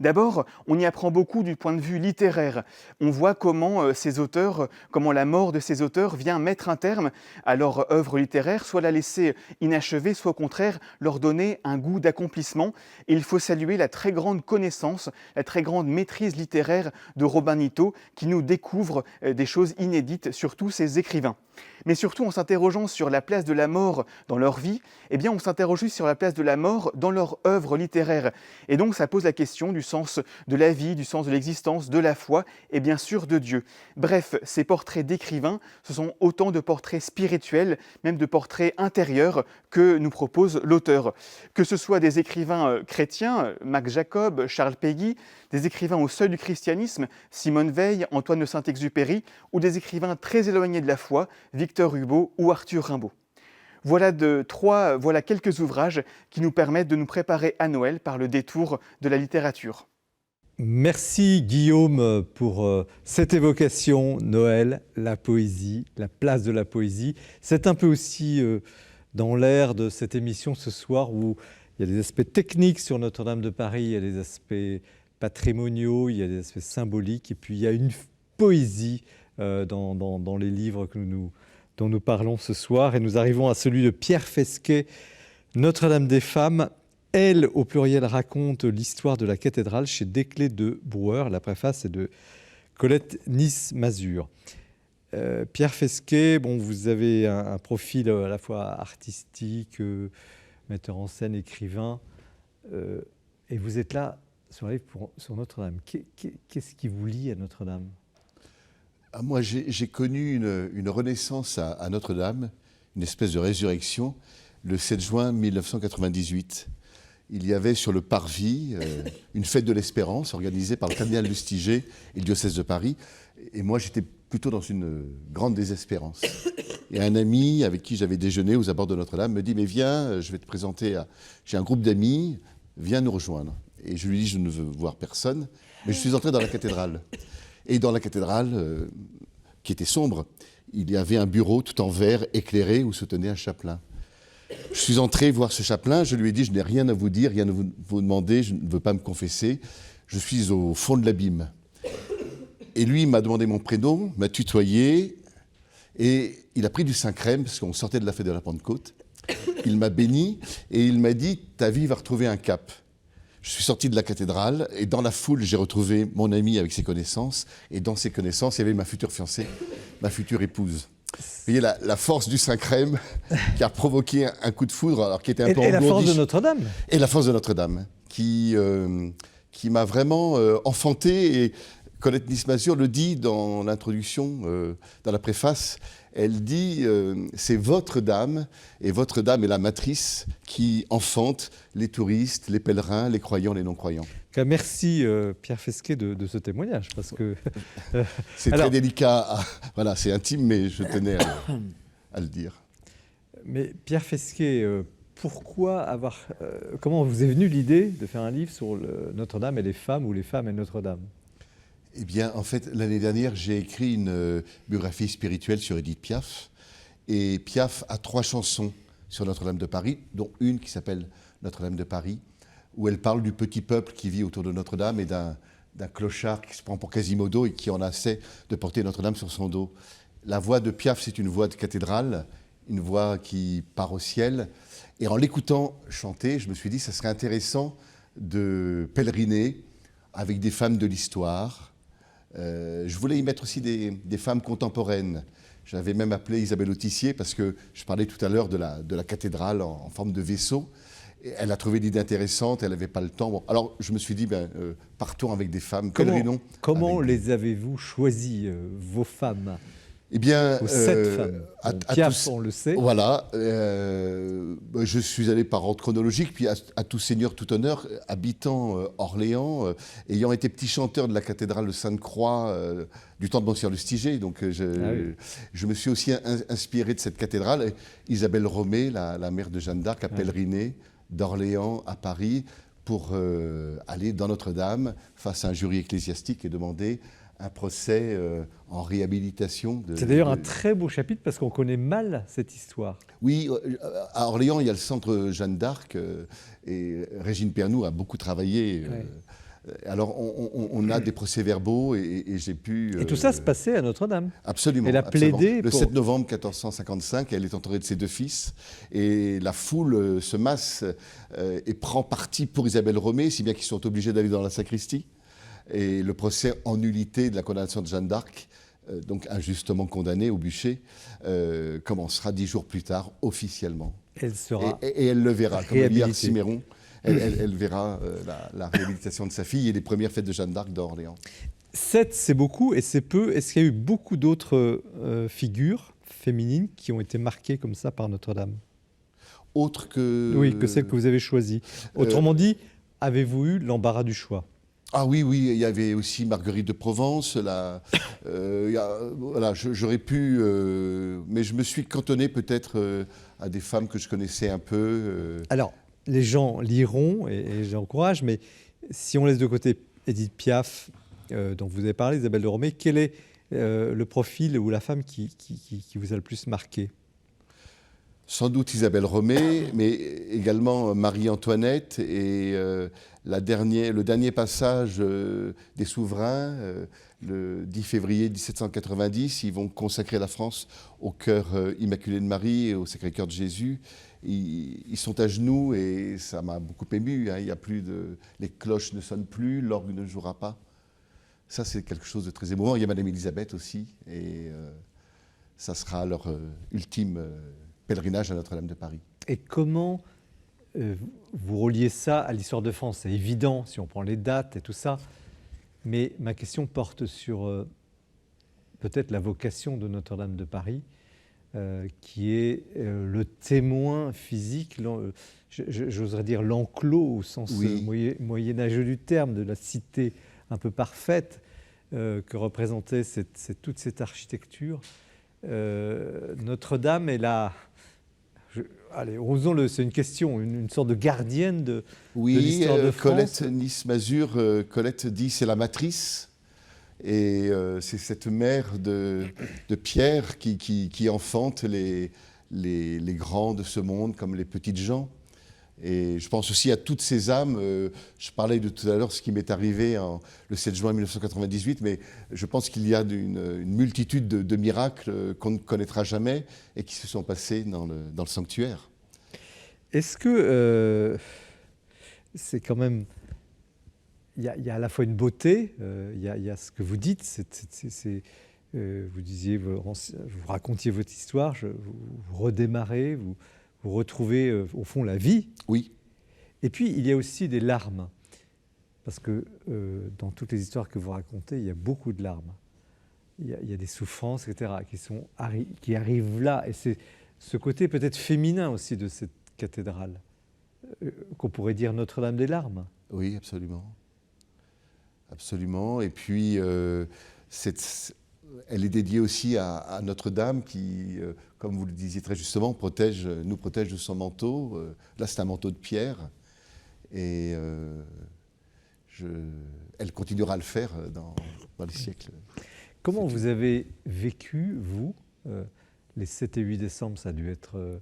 D'abord, on y apprend beaucoup du point de vue littéraire. On voit comment la mort de ces auteurs vient mettre un terme à leur œuvre littéraire, soit la laisser inachevée, soit au contraire leur donner un goût d'accomplissement. Et il faut saluer la très grande connaissance, la très grande maîtrise littéraire de Robin Nitto, qui nous découvre des choses inédites sur tous ces écrivains. Mais surtout, en s'interrogeant sur la place de la mort dans leur vie, on s'interroge sur la place de la mort dans leur œuvre littéraire. Et donc, ça pose la question du sens de la vie, du sens de l'existence, de la foi et bien sûr de Dieu. Bref, ces portraits d'écrivains, ce sont autant de portraits spirituels, même de portraits intérieurs que nous propose l'auteur. Que ce soit des écrivains chrétiens, Max Jacob, Charles Péguy, des écrivains au seuil du christianisme, Simone Veil, Antoine de Saint-Exupéry, ou des écrivains très éloignés de la foi, Victor Hugo ou Arthur Rimbaud. Voilà quelques ouvrages qui nous permettent de nous préparer à Noël par le détour de la littérature. Merci Guillaume pour cette évocation, Noël, la poésie, la place de la poésie. C'est un peu aussi dans l'air de cette émission ce soir où il y a des aspects techniques sur Notre-Dame de Paris, il y a des aspects patrimoniaux, il y a des aspects symboliques, et puis il y a une poésie dans les livres dont nous parlons ce soir. Et nous arrivons à celui de Pierre Fesquet, Notre-Dame des Femmes. Elle, au pluriel, raconte l'histoire de la cathédrale chez Desclés de Brouwer. La préface est de Colette Nice-Mazur. Pierre Fesquet, bon, vous avez un profil à la fois artistique, metteur en scène, écrivain, et vous êtes là sur un livre sur Notre-Dame. Qu'est-ce qui vous lie à Notre-Dame ? Moi, j'ai connu une renaissance à Notre-Dame, une espèce de résurrection, le 7 juin 1998. Il y avait sur le parvis une fête de l'espérance organisée par le cardinal Lustiger et le diocèse de Paris. Et moi, j'étais plutôt dans une grande désespérance. Et un ami avec qui j'avais déjeuné aux abords de Notre-Dame me dit « Mais viens, je vais te présenter, j'ai un groupe d'amis, viens nous rejoindre ». Et je lui dis « Je ne veux voir personne ». Mais je suis entré dans la cathédrale. Et dans la cathédrale, qui était sombre, il y avait un bureau tout en verre éclairé où se tenait un chapelain. Je suis entré voir ce chapelain, je lui ai dit « Je n'ai rien à vous dire, rien à vous demander, je ne veux pas me confesser, je suis au fond de l'abîme ». Et lui, il m'a demandé mon prénom, m'a tutoyé, et il a pris du Saint-Crème, parce qu'on sortait de la fête de la Pentecôte. Il m'a béni, et il m'a dit « Ta vie va retrouver un cap ». Je suis sorti de la cathédrale, et dans la foule, j'ai retrouvé mon ami avec ses connaissances, et dans ses connaissances, il y avait ma future fiancée, ma future épouse. Vous voyez la force du Saint-Crème qui a provoqué un coup de foudre, alors qui était un peu engourdi. Et la force de Notre-Dame. Et la force de Notre-Dame, qui m'a vraiment enfanté. Et Colette Nice-Mazur le dit dans l'introduction, dans la préface. Elle dit c'est votre Dame, et votre Dame est la matrice qui enfante les touristes, les pèlerins, les croyants, les non-croyants. Merci Pierre Fesquet de ce témoignage, parce que c'est très délicat, voilà, c'est intime, mais je tenais à le dire. Mais Pierre Fesquet, comment vous est venue l'idée de faire un livre sur Notre-Dame et les femmes, ou les femmes et Notre-Dame ? Eh bien, en fait, l'année dernière, j'ai écrit une biographie spirituelle sur Édith Piaf. Et Piaf a 3 chansons sur Notre-Dame de Paris, dont une qui s'appelle Notre-Dame de Paris, où elle parle du petit peuple qui vit autour de Notre-Dame et d'un clochard qui se prend pour Quasimodo et qui en a assez de porter Notre-Dame sur son dos. La voix de Piaf, c'est une voix de cathédrale, une voix qui part au ciel. Et en l'écoutant chanter, je me suis dit que ça serait intéressant de pèleriner avec des femmes de l'histoire. Je voulais y mettre aussi des femmes contemporaines. J'avais même appelé Isabelle Autissier parce que je parlais tout à l'heure de la cathédrale en forme de vaisseau. Et elle a trouvé l'idée intéressante, elle n'avait pas le temps. Bon, alors je me suis dit, partons avec des femmes, pèlerinons. Comment les avez-vous choisies, vos femmes ? Eh bien, 7 femmes. Piaf, on le sait. Voilà. Je suis allé par ordre chronologique, puis à tout seigneur, tout honneur, habitant Orléans, ayant été petit chanteur de la cathédrale de Sainte-Croix du temps de Monsieur Lustiger. Donc, je me suis aussi inspiré de cette cathédrale. Isabelle Romé, la mère de Jeanne d'Arc, a pèleriné d'Orléans à Paris pour aller dans Notre-Dame face à un jury ecclésiastique et demander un procès en réhabilitation. C'est d'ailleurs un très beau chapitre parce qu'on connaît mal cette histoire. Oui, à Orléans, il y a le centre Jeanne d'Arc et Régine Pernoud a beaucoup travaillé. Alors, on a des procès-verbaux et j'ai pu... Et tout ça se passait à Notre-Dame. Absolument. Elle a plaidé le 7 novembre 1455, elle est entourée de ses 2 fils et la foule se masse et prend parti pour Isabelle Romé, si bien qu'ils sont obligés d'aller dans la sacristie. Et le procès en nullité de la condamnation de Jeanne d'Arc, donc injustement condamnée au bûcher, commencera 10 jours plus tard, officiellement. Elle sera et elle le verra, comme le dit Arciméron, elle verra la réhabilitation de sa fille et les premières fêtes de Jeanne d'Arc d'Orléans. 7, c'est beaucoup et c'est peu. Est-ce qu'il y a eu beaucoup d'autres figures féminines qui ont été marquées comme ça par Notre-Dame ? Autres que... Oui, que celles que vous avez choisies. Autrement dit, avez-vous eu l'embarras du choix ? Ah oui, il y avait aussi Marguerite de Provence. Voilà, j'aurais pu... mais je me suis cantonné peut-être à des femmes que je connaissais un peu. Alors, les gens liront, et j'encourage, mais si on laisse de côté Édith Piaf, dont vous avez parlé, Isabelle de Romé, quel est le profil ou la femme qui vous a le plus marqué ? Sans doute Isabelle Romée, mais également Marie-Antoinette et le dernier passage des souverains, le 10 février 1790, ils vont consacrer la France au cœur immaculé de Marie et au Sacré-Cœur de Jésus. Ils sont à genoux et ça m'a beaucoup ému. Hein. Il y a plus les cloches ne sonnent plus, l'orgue ne jouera pas. Ça, c'est quelque chose de très émouvant. Il y a Madame Élisabeth aussi, et ça sera leur ultime pèlerinage à Notre-Dame de Paris. Et comment vous reliez ça à l'histoire de France? C'est évident si on prend les dates et tout ça, mais ma question porte sur peut-être la vocation de Notre-Dame de Paris, qui est le témoin physique, j'oserais dire l'enclos au sens moyenâgeux du terme, de la cité un peu parfaite que représentait toute cette architecture. Notre-Dame est là. Allez, osons-le, c'est une question, une sorte de gardienne de l'histoire de France. Colette Nice-Mazur, Colette dit c'est la matrice, et c'est cette mère de Pierre qui enfante les grands de ce monde comme les petites gens. Et je pense aussi à toutes ces âmes. Je parlais de tout à l'heure ce qui m'est arrivé le 7 juin 1998, mais je pense qu'il y a une multitude de miracles qu'on ne connaîtra jamais et qui se sont passés dans le sanctuaire. Est-ce que c'est quand même... Il y a à la fois une beauté, il y a ce que vous dites, vous disiez, vous racontiez votre histoire, vous redémarrez, vous retrouvez au fond la vie. Oui. Et puis il y a aussi des larmes, parce que dans toutes les histoires que vous racontez, il y a beaucoup de larmes. Il y a des souffrances, etc., qui arrivent là. Et c'est ce côté peut-être féminin aussi de cette cathédrale, qu'on pourrait dire Notre-Dame des larmes. Oui, absolument. Absolument. Et puis, elle est dédiée aussi à Notre-Dame qui, comme vous le disiez très justement, nous protège de son manteau. Là, c'est un manteau de pierre. Et elle continuera à le faire dans les siècles. Comment vous avez vécu, vous, les 7 et 8 décembre, ça a dû être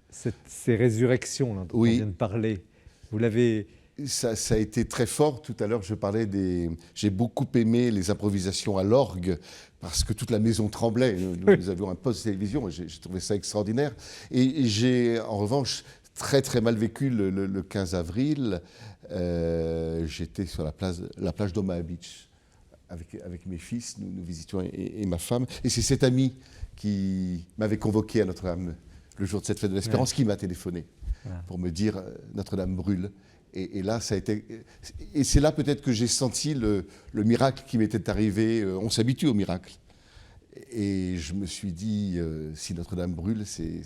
ces résurrections là, dont on vient de parler. Vous l'avez... Ça a été très fort. Tout à l'heure, je parlais j'ai beaucoup aimé les improvisations à l'orgue parce que toute la maison tremblait. Nous avions un poste de télévision et j'ai trouvé ça extraordinaire. Et j'ai, en revanche, très très mal vécu le 15 avril. J'étais sur la plage d'Omaha Beach avec mes fils. Nous visitions et ma femme. Et c'est cet ami qui m'avait convoqué à Notre-Dame le jour de cette fête de l'Espérance qui m'a téléphoné pour me dire Notre-Dame brûle. Et là, ça a été. Et c'est là peut-être que j'ai senti le miracle qui m'était arrivé. On s'habitue au miracle. Et je me suis dit, si Notre-Dame brûle, c'est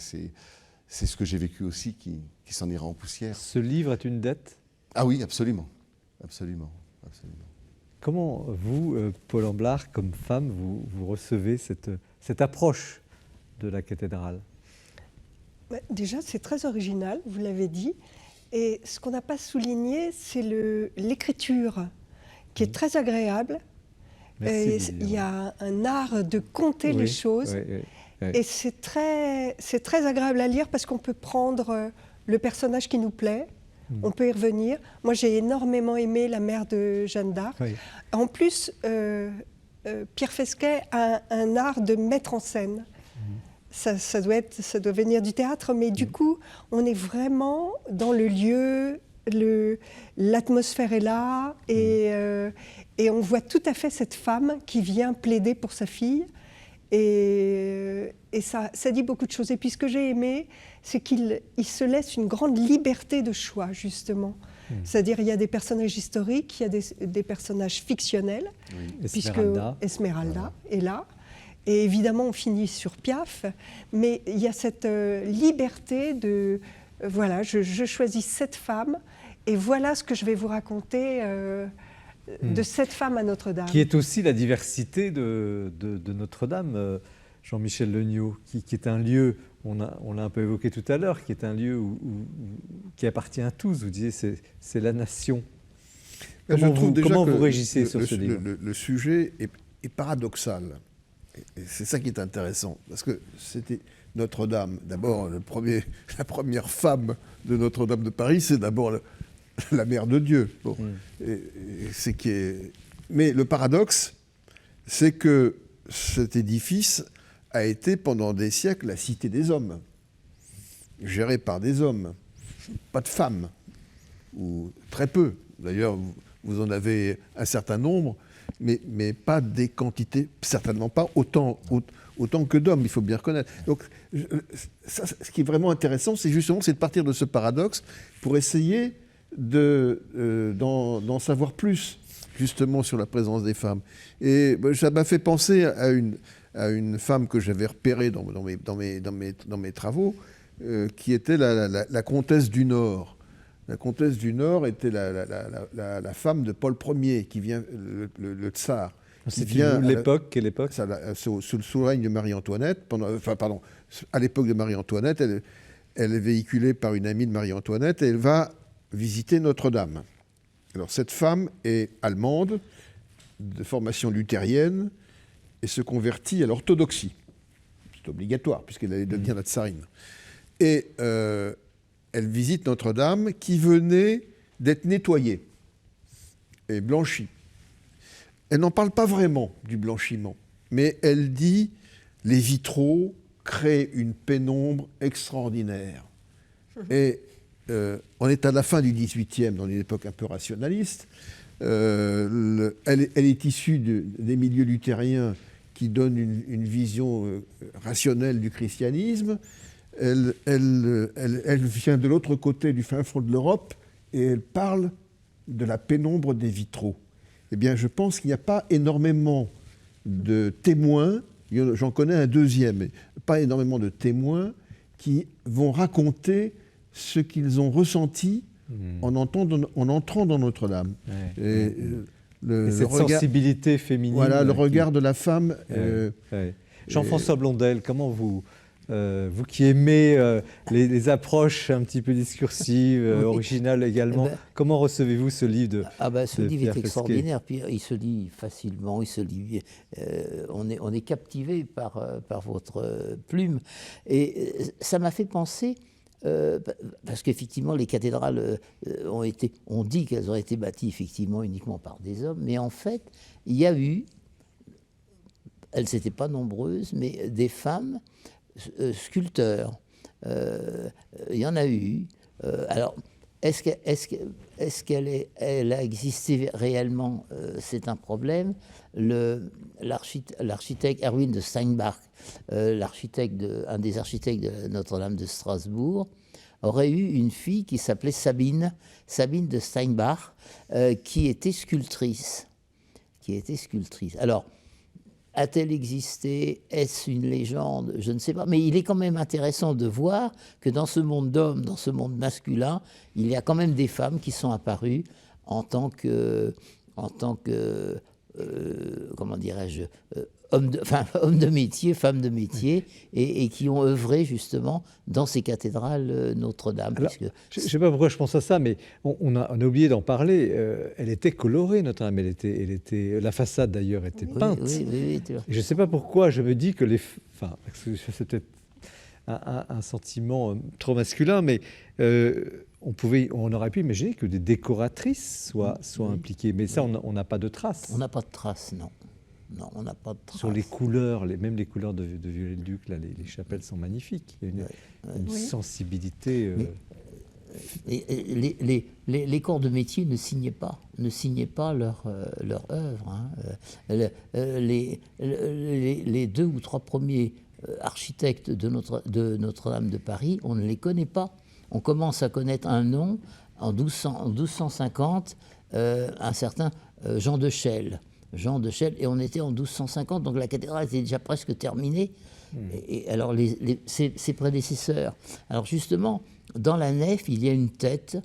ce que j'ai vécu aussi qui s'en ira en poussière. Ce livre est une dette ? Ah oui, absolument. Absolument. Absolument. Comment vous, Paul Amblard, comme femme, vous recevez cette approche de la cathédrale ? Déjà, c'est très original, vous l'avez dit. Et ce qu'on n'a pas souligné, c'est l'écriture, qui est très agréable. Il y a un art de compter les choses. Et c'est très agréable à lire parce qu'on peut prendre le personnage qui nous plaît, on peut y revenir. Moi, j'ai énormément aimé la mère de Jeanne d'Arc. En plus, Pierre Fesquet a un art de mettre en scène. Ça doit venir du théâtre, mais du coup, on est vraiment dans le lieu, l'atmosphère est là, et on voit tout à fait cette femme qui vient plaider pour sa fille, et ça dit beaucoup de choses. Et puis ce que j'ai aimé, c'est qu'il se laisse une grande liberté de choix, justement. C'est-à-dire il y a des personnages historiques, il y a des personnages fictionnels, puisque Esmeralda est là. Et évidemment, on finit sur Piaf, mais il y a cette liberté de, voilà, je choisis cette femme, et voilà ce que je vais vous raconter de cette femme à Notre-Dame. Qui est aussi la diversité de Notre-Dame, Jean-Michel Legnaud, qui est un lieu, on l'a un peu évoqué tout à l'heure, qui est un lieu qui appartient à tous. Vous disiez, c'est la nation. Comment vous régissez sur ce livre ? Le sujet est paradoxal. Et c'est ça qui est intéressant, parce que Notre-Dame. D'abord, la première femme de Notre-Dame de Paris, c'est d'abord la mère de Dieu. Bon. Mais le paradoxe, c'est que cet édifice a été pendant des siècles la cité des hommes, gérée par des hommes, pas de femmes, ou très peu. D'ailleurs, vous en avez un certain nombre, mais pas des quantités, certainement pas autant que d'hommes, il faut bien reconnaître. Donc, ce qui est vraiment intéressant, c'est de partir de ce paradoxe pour essayer d'en savoir plus, justement, sur la présence des femmes. Et ça m'a fait penser à une femme que j'avais repérée dans mes travaux, qui était la comtesse du Nord. La comtesse du Nord était la femme de Paul Ier, qui vient, le tsar. C'est l'époque, quelle époque? Sous le règne de Marie-Antoinette, à l'époque de Marie-Antoinette, elle est véhiculée par une amie de Marie-Antoinette et elle va visiter Notre-Dame. Alors cette femme est allemande, de formation luthérienne, et se convertit à l'orthodoxie. C'est obligatoire, puisqu'elle allait devenir la tsarine. Et elle visite Notre-Dame, qui venait d'être nettoyée et blanchie. Elle n'en parle pas vraiment du blanchiment, mais elle dit « les vitraux créent une pénombre extraordinaire ». Et on est à la fin du XVIIIe, dans une époque un peu rationaliste. Elle est issue des milieux luthériens qui donnent une vision rationnelle du christianisme. Elle vient de l'autre côté du fin fond de l'Europe et elle parle de la pénombre des vitraux. Eh bien, je pense qu'il n'y a pas énormément de témoins, j'en connais un deuxième, mais pas énormément de témoins qui vont raconter ce qu'ils ont ressenti en entrant dans Notre-Dame. Ouais. Et cette sensibilité féminine. Voilà, le regard de la femme. Jean-François Blondel, comment vous qui aimez les approches un petit peu discursives, originales également, comment recevez-vous ce livre ce livre est extraordinaire, puis il se lit facilement, on est captivé par votre plume. Et ça m'a fait penser, parce qu'effectivement les cathédrales on dit qu'elles ont été bâties effectivement uniquement par des hommes, mais en fait, il y a eu, elles n'étaient pas nombreuses, mais des femmes sculpteurs, il y en a eu. Alors, est-ce qu'elle a existé réellement? C'est un problème. L'architecte Erwin de Steinbach, un des architectes de Notre-Dame de Strasbourg, aurait eu une fille qui s'appelait Sabine de Steinbach, qui était sculptrice. Alors, a-t-elle existé? Est-ce une légende? Je ne sais pas. Mais il est quand même intéressant de voir que dans ce monde d'hommes, dans ce monde masculin, il y a quand même des femmes qui sont apparues en tant que comment dirais-je, hommes de métier, femmes de métier, et qui ont œuvré justement dans ces cathédrales Notre-Dame. Alors, je ne sais pas pourquoi je pense à ça, mais on a oublié d'en parler. Elle était colorée, Notre-Dame. La façade d'ailleurs était peinte. Oui, je ne sais pas pourquoi, je me dis que c'est peut-être un sentiment trop masculin, mais on aurait pu imaginer que des décoratrices soient impliquées. Mais ça, on n'a pas de traces. On n'a pas de traces, non. Non, on n'a pas de traces. Sur les couleurs, même les couleurs de Viollet-le-Duc, là, les chapelles sont magnifiques. Il y a une sensibilité. Les corps de métier ne signaient pas leur œuvre. Hein. Les 2 ou 3 premiers architectes de Notre-Dame de Paris, on ne les connaît pas. On commence à connaître un nom en 1250, un certain Jean de Chelles, et on était en 1250, donc la cathédrale était déjà presque terminée. Et alors, ses prédécesseurs. Alors justement, dans la nef, il y a une tête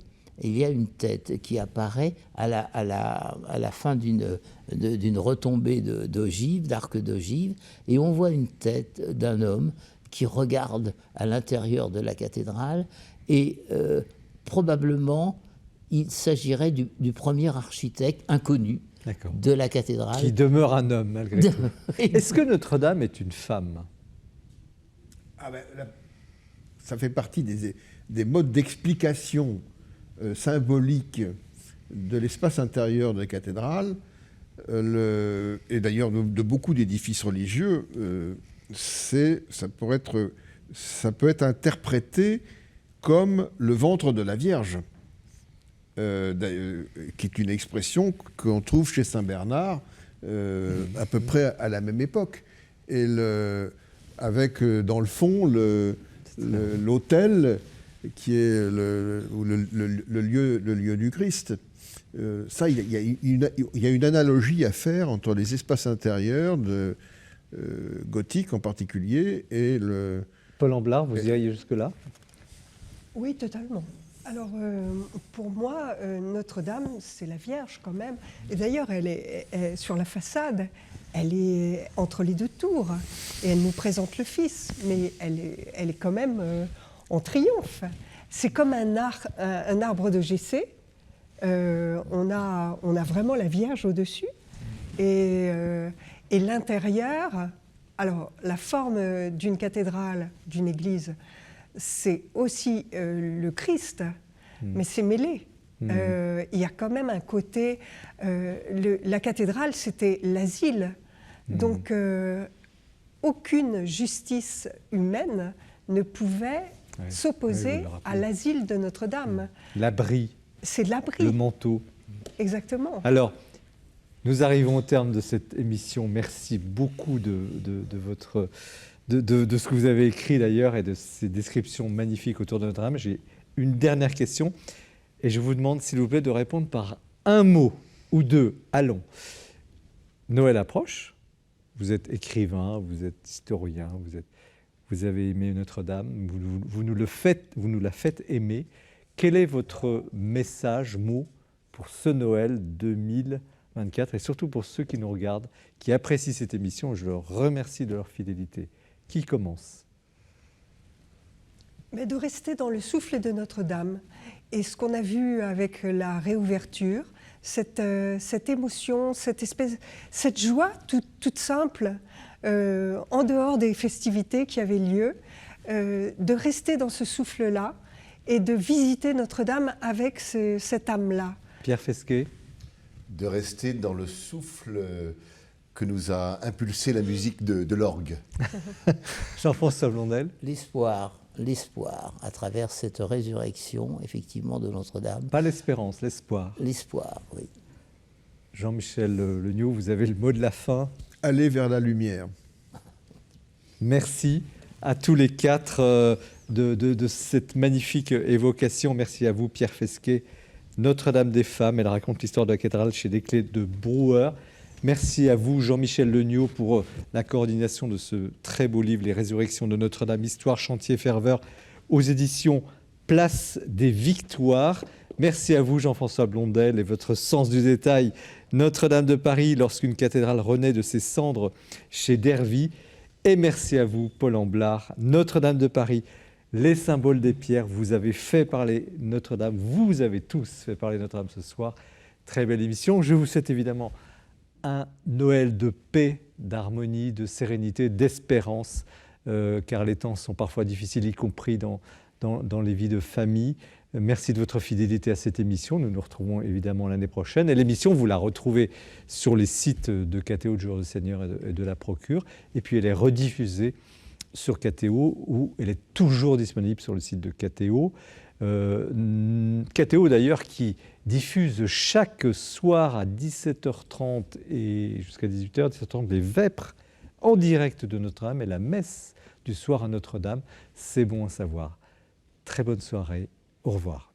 qui apparaît à la fin d'une retombée d'ogive, d'arc d'ogive, et on voit une tête d'un homme qui regarde à l'intérieur de la cathédrale, et probablement, il s'agirait du premier architecte inconnu de la cathédrale. Qui demeure un homme, malgré tout. Est-ce que Notre-Dame est une femme? Ça fait partie des modes d'explication symbolique de l'espace intérieur de la cathédrale, et d'ailleurs de beaucoup d'édifices religieux. Ça peut être interprété comme le ventre de la Vierge, qui est une expression qu'on trouve chez Saint Bernard à peu près à la même époque. Et avec dans le fond l'autel qui est le lieu du Christ. Ça, il y a une analogie à faire entre les espaces intérieurs gothiques en particulier et le... Paul Amblard, vous iriez jusque-là? Oui, totalement. Alors, pour moi, Notre-Dame, c'est la Vierge quand même. Et d'ailleurs, elle est sur la façade, elle est entre les deux tours. Et elle nous présente le Fils, mais elle est quand même en triomphe. C'est comme un arbre de Jessé. On a vraiment la Vierge au-dessus. Et l'intérieur, alors la forme d'une cathédrale, d'une église, c'est aussi le Christ, mais c'est mêlé. Il y a quand même un côté... la cathédrale, c'était l'asile. Donc, aucune justice humaine ne pouvait s'opposer à l'asile de Notre-Dame. L'abri. C'est de l'abri. Le manteau. Exactement. Alors, nous arrivons au terme de cette émission. Merci beaucoup de ce que vous avez écrit d'ailleurs et de ces descriptions magnifiques autour de Notre-Dame. J'ai une dernière question et je vous demande s'il vous plaît de répondre par un mot ou deux. Allons. Noël approche. Vous êtes écrivain, vous êtes historien, vous avez aimé Notre-Dame, vous nous la faites aimer. Quel est votre message, mot, pour ce Noël 2024 et surtout pour ceux qui nous regardent, qui apprécient cette émission? Je leur remercie de leur fidélité. Qui commence? Mais de rester dans le souffle de Notre-Dame. Et ce qu'on a vu avec la réouverture, cette émotion, cette joie toute simple, en dehors des festivités qui avaient lieu, de rester dans ce souffle-là et de visiter Notre-Dame avec cette âme-là. Pierre Fesquet? De rester dans le souffle que nous a impulsé la musique de l'orgue. Jean-François Blondel? L'espoir à travers cette résurrection, effectivement, de Notre-Dame. Pas l'espérance, l'espoir. L'espoir, oui. Jean-Michel Legnaud, vous avez le mot de la fin. Aller vers la lumière. Merci à tous les quatre de cette magnifique évocation. Merci à vous, Pierre Fesquet. Notre-Dame des Femmes, elle raconte l'histoire de la cathédrale chez Desclés de Brouwer. Merci à vous, Jean-Michel Legnaud, pour la coordination de ce très beau livre, Les Résurrections de Notre-Dame, Histoire, Chantier, Ferveur, aux éditions Place des Victoires. Merci à vous, Jean-François Blondel, et votre sens du détail. Notre-Dame de Paris, lorsqu'une cathédrale renaît de ses cendres, chez Dervy. Et merci à vous, Paul Amblard. Notre-Dame de Paris, les symboles des pierres. Vous avez fait parler Notre-Dame. Vous avez tous fait parler Notre-Dame ce soir. Très belle émission. Je vous souhaite évidemment un Noël de paix, d'harmonie, de sérénité, d'espérance, car les temps sont parfois difficiles, y compris dans les vies de famille. Merci de votre fidélité à cette émission. Nous nous retrouvons évidemment l'année prochaine. Et l'émission, vous la retrouvez sur les sites de KTO, de Jour du Seigneur et de la Procure. Et puis elle est rediffusée sur KTO, où elle est toujours disponible sur le site de KTO. KTO d'ailleurs qui diffuse chaque soir à 17h30 et jusqu'à 18h, 17h30 les vêpres en direct de Notre-Dame et la messe du soir à Notre-Dame. C'est bon à savoir. Très bonne soirée. Au revoir.